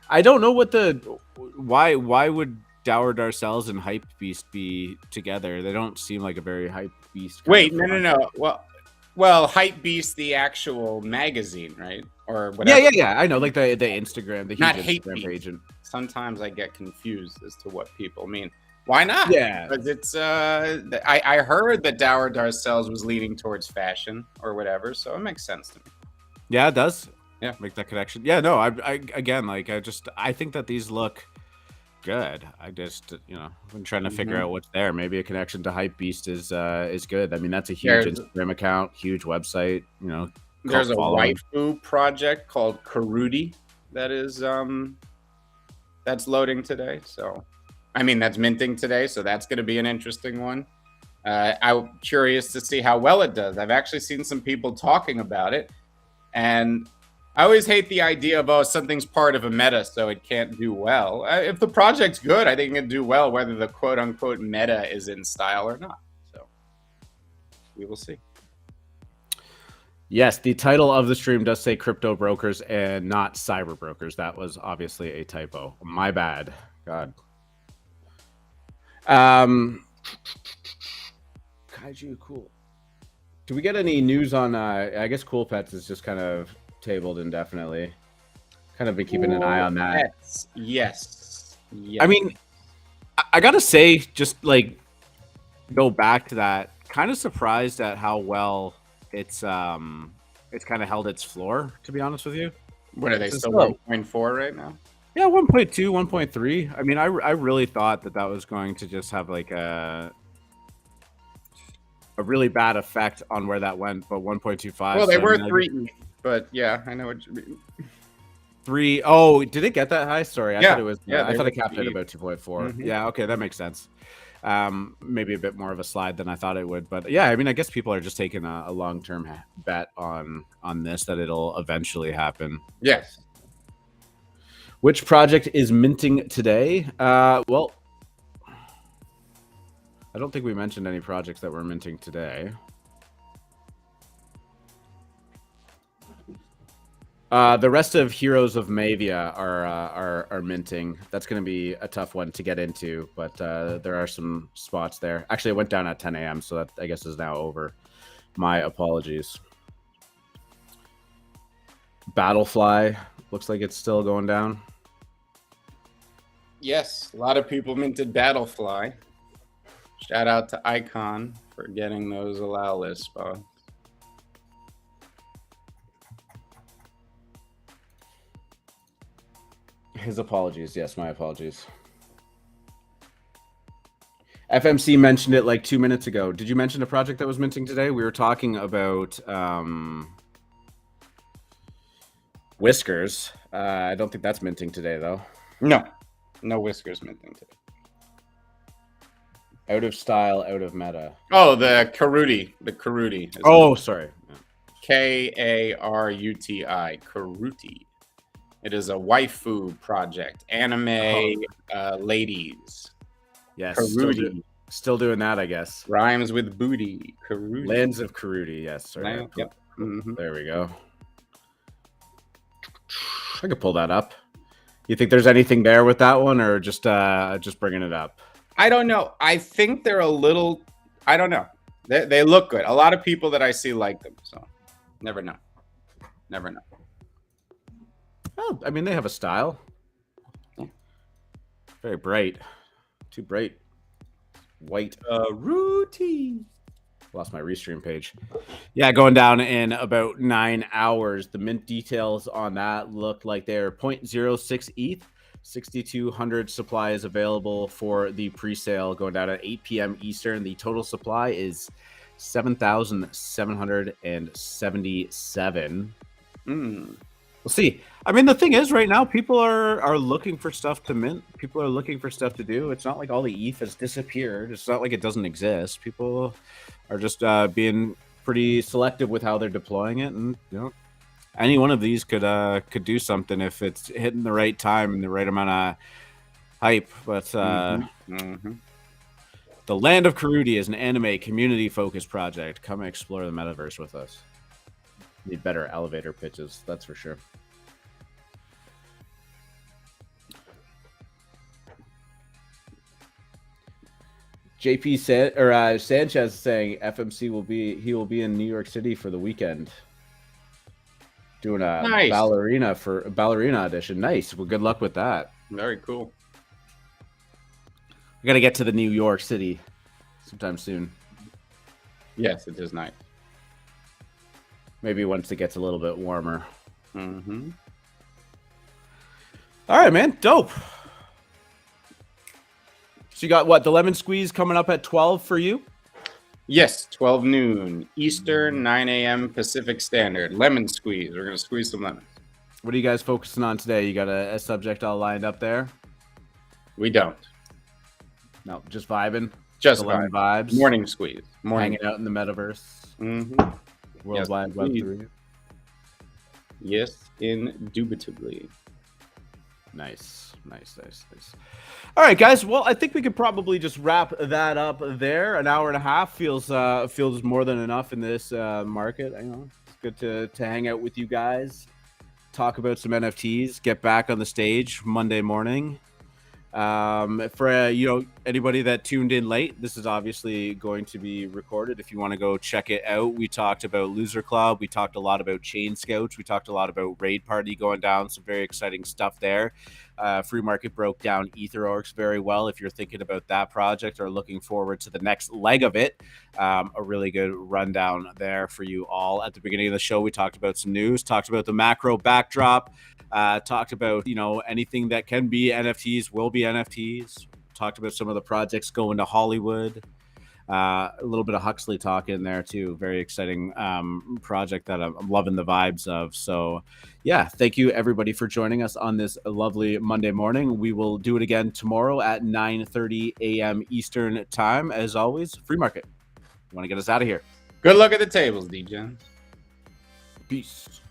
I don't know why would Dower Darcel's and Hype Beast be together? They don't seem like a very Hype Beast. Wait, no. Well, Hype Beast, the actual magazine, right? Or whatever. Yeah. I know, like the Instagram, the not huge Hate Instagram Beast. page. Sometimes I get confused as to what people mean. Why not? Yeah, because it's. I heard that Dower Darcel's was leaning towards fashion or whatever, so it makes sense to me. Yeah, it does. Yeah, make that connection. Yeah, no, I think that these look good. I just been trying to figure out what's there. Maybe a connection to Hype Beast is good. I mean, that's a huge Instagram account, huge website. There's a waifu project called Karudi that is that's loading today. So, I mean, that's minting today. So that's going to be an interesting one. I'm curious to see how well it does. I've actually seen some people talking about it, and I always hate the idea of, something's part of a meta, so it can't do well. If the project's good, I think it can do well, whether the quote-unquote meta is in style or not. So we will see. Yes, the title of the stream does say Crypto Brokers and not CyberBrokers. That was obviously a typo. My bad. God. Kaiju, cool. Do we get any news on, I guess Cool Pets is just kind of tabled indefinitely. Kind of been keeping an eye on that. Yes. I mean, I gotta say, just like go back to that. Kind of surprised at how well it's kind of held its floor. To be honest with you, what are they still 1.4 right now? Yeah, 1.2, 1.3. I mean, I really thought that was going to just have like a really bad effect on where that went, but 1.25. Well, they were 3. But yeah, I know what you mean. 3. Oh, did it get that high? Sorry, I thought it was. I thought it capped at about 2.4. Yeah, okay, that makes sense. Maybe a bit more of a slide than I thought it would, but yeah, I mean, I guess people are just taking a long-term bet on this that it'll eventually happen. Yes. Which project is minting today? Well, I don't think we mentioned any projects that were minting today. The rest of Heroes of Mavia are minting. That's going to be a tough one to get into, but there are some spots there. Actually, it went down at 10 a.m., so that I guess is now over. My apologies. Battlefly looks like it's still going down. Yes, a lot of people minted Battlefly. Shout out to Icon for getting those allow list spots. His apologies. Yes, my apologies. FMC mentioned it like 2 minutes ago. Did you mention a project that was minting today? We were talking about Whiskers. I don't think that's minting today, though. No Whiskers minting today. Out of style, out of meta. Oh, the Karuti. The Karuti. Oh, sorry. Karuti. Karuti. It is a waifu project. Anime ladies. Yes. Karuti. Still doing that, I guess. Rhymes with booty. Karuti. Lands of Karuti. Yes. Sorry. Yep. There we go. I could pull that up. You think there's anything there with that one, or just bringing it up? I don't know. I think they're a little. I don't know. They look good. A lot of people that I see like them. So, never know. Never know. Oh, I mean, they have a style. Very bright. Too bright. White. Routine. Lost my restream page. Yeah, going down in about 9 hours. The mint details on that look like they're 0.06 ETH. 6,200 supply is available for the pre-sale going down at 8 p.m. Eastern. The total supply is 7,777. We'll see. I mean, the thing is, right now, people are looking for stuff to mint. People are looking for stuff to do. It's not like all the ETH has disappeared. It's not like it doesn't exist. People are just being pretty selective with how they're deploying it, and any one of these could do something if it's hitting the right time and the right amount of hype. But the Land of Karuti is an anime community-focused project. Come explore the metaverse with us. Need better elevator pitches, that's for sure. JP Sanchez is saying FMC will be in New York City for the weekend, doing a ballerina audition. Nice. Well, good luck with that. Very cool. We got to get to the New York City sometime soon. Yes, it is nice. Maybe once it gets a little bit warmer. All right, man. Dope. So you got what? The lemon squeeze coming up at 12 for you? Yes, 12 noon Eastern, 9 a.m. Pacific Standard. Lemon squeeze. We're going to squeeze some lemons. What are you guys focusing on today? You got a subject all lined up there? We don't. No, just vibing. Just vibes. Morning squeeze. Hanging out in the metaverse. Worldwide Web 3. Yes, indubitably. Nice. All right, guys. Well, I think we could probably just wrap that up there. An hour and a half feels more than enough in this market. It's good to hang out with you guys, talk about some NFTs, get back on the stage Monday morning. For anybody that tuned in late, this is obviously going to be recorded. If you want to go check it out, we talked about Loser Club, we talked a lot about Chain Scouts, we talked a lot about Raid Party going down, some very exciting stuff there. Free Market broke down Orcs very well. If you're thinking about that project or looking forward to the next leg of it, a really good rundown there for you all. At the beginning of the show, we talked about some news, talked about the macro backdrop, talked about anything that can be NFTs will be NFTs. Talked about some of the projects going to Hollywood. A little bit of Huxley talk in there too. Very exciting project that I'm loving the vibes of. So yeah, thank you everybody for joining us on this lovely Monday morning. We will do it again tomorrow at 9:30 a.m. Eastern time. As always, free market. You want to get us out of here? Good luck at the tables, DJ. Peace.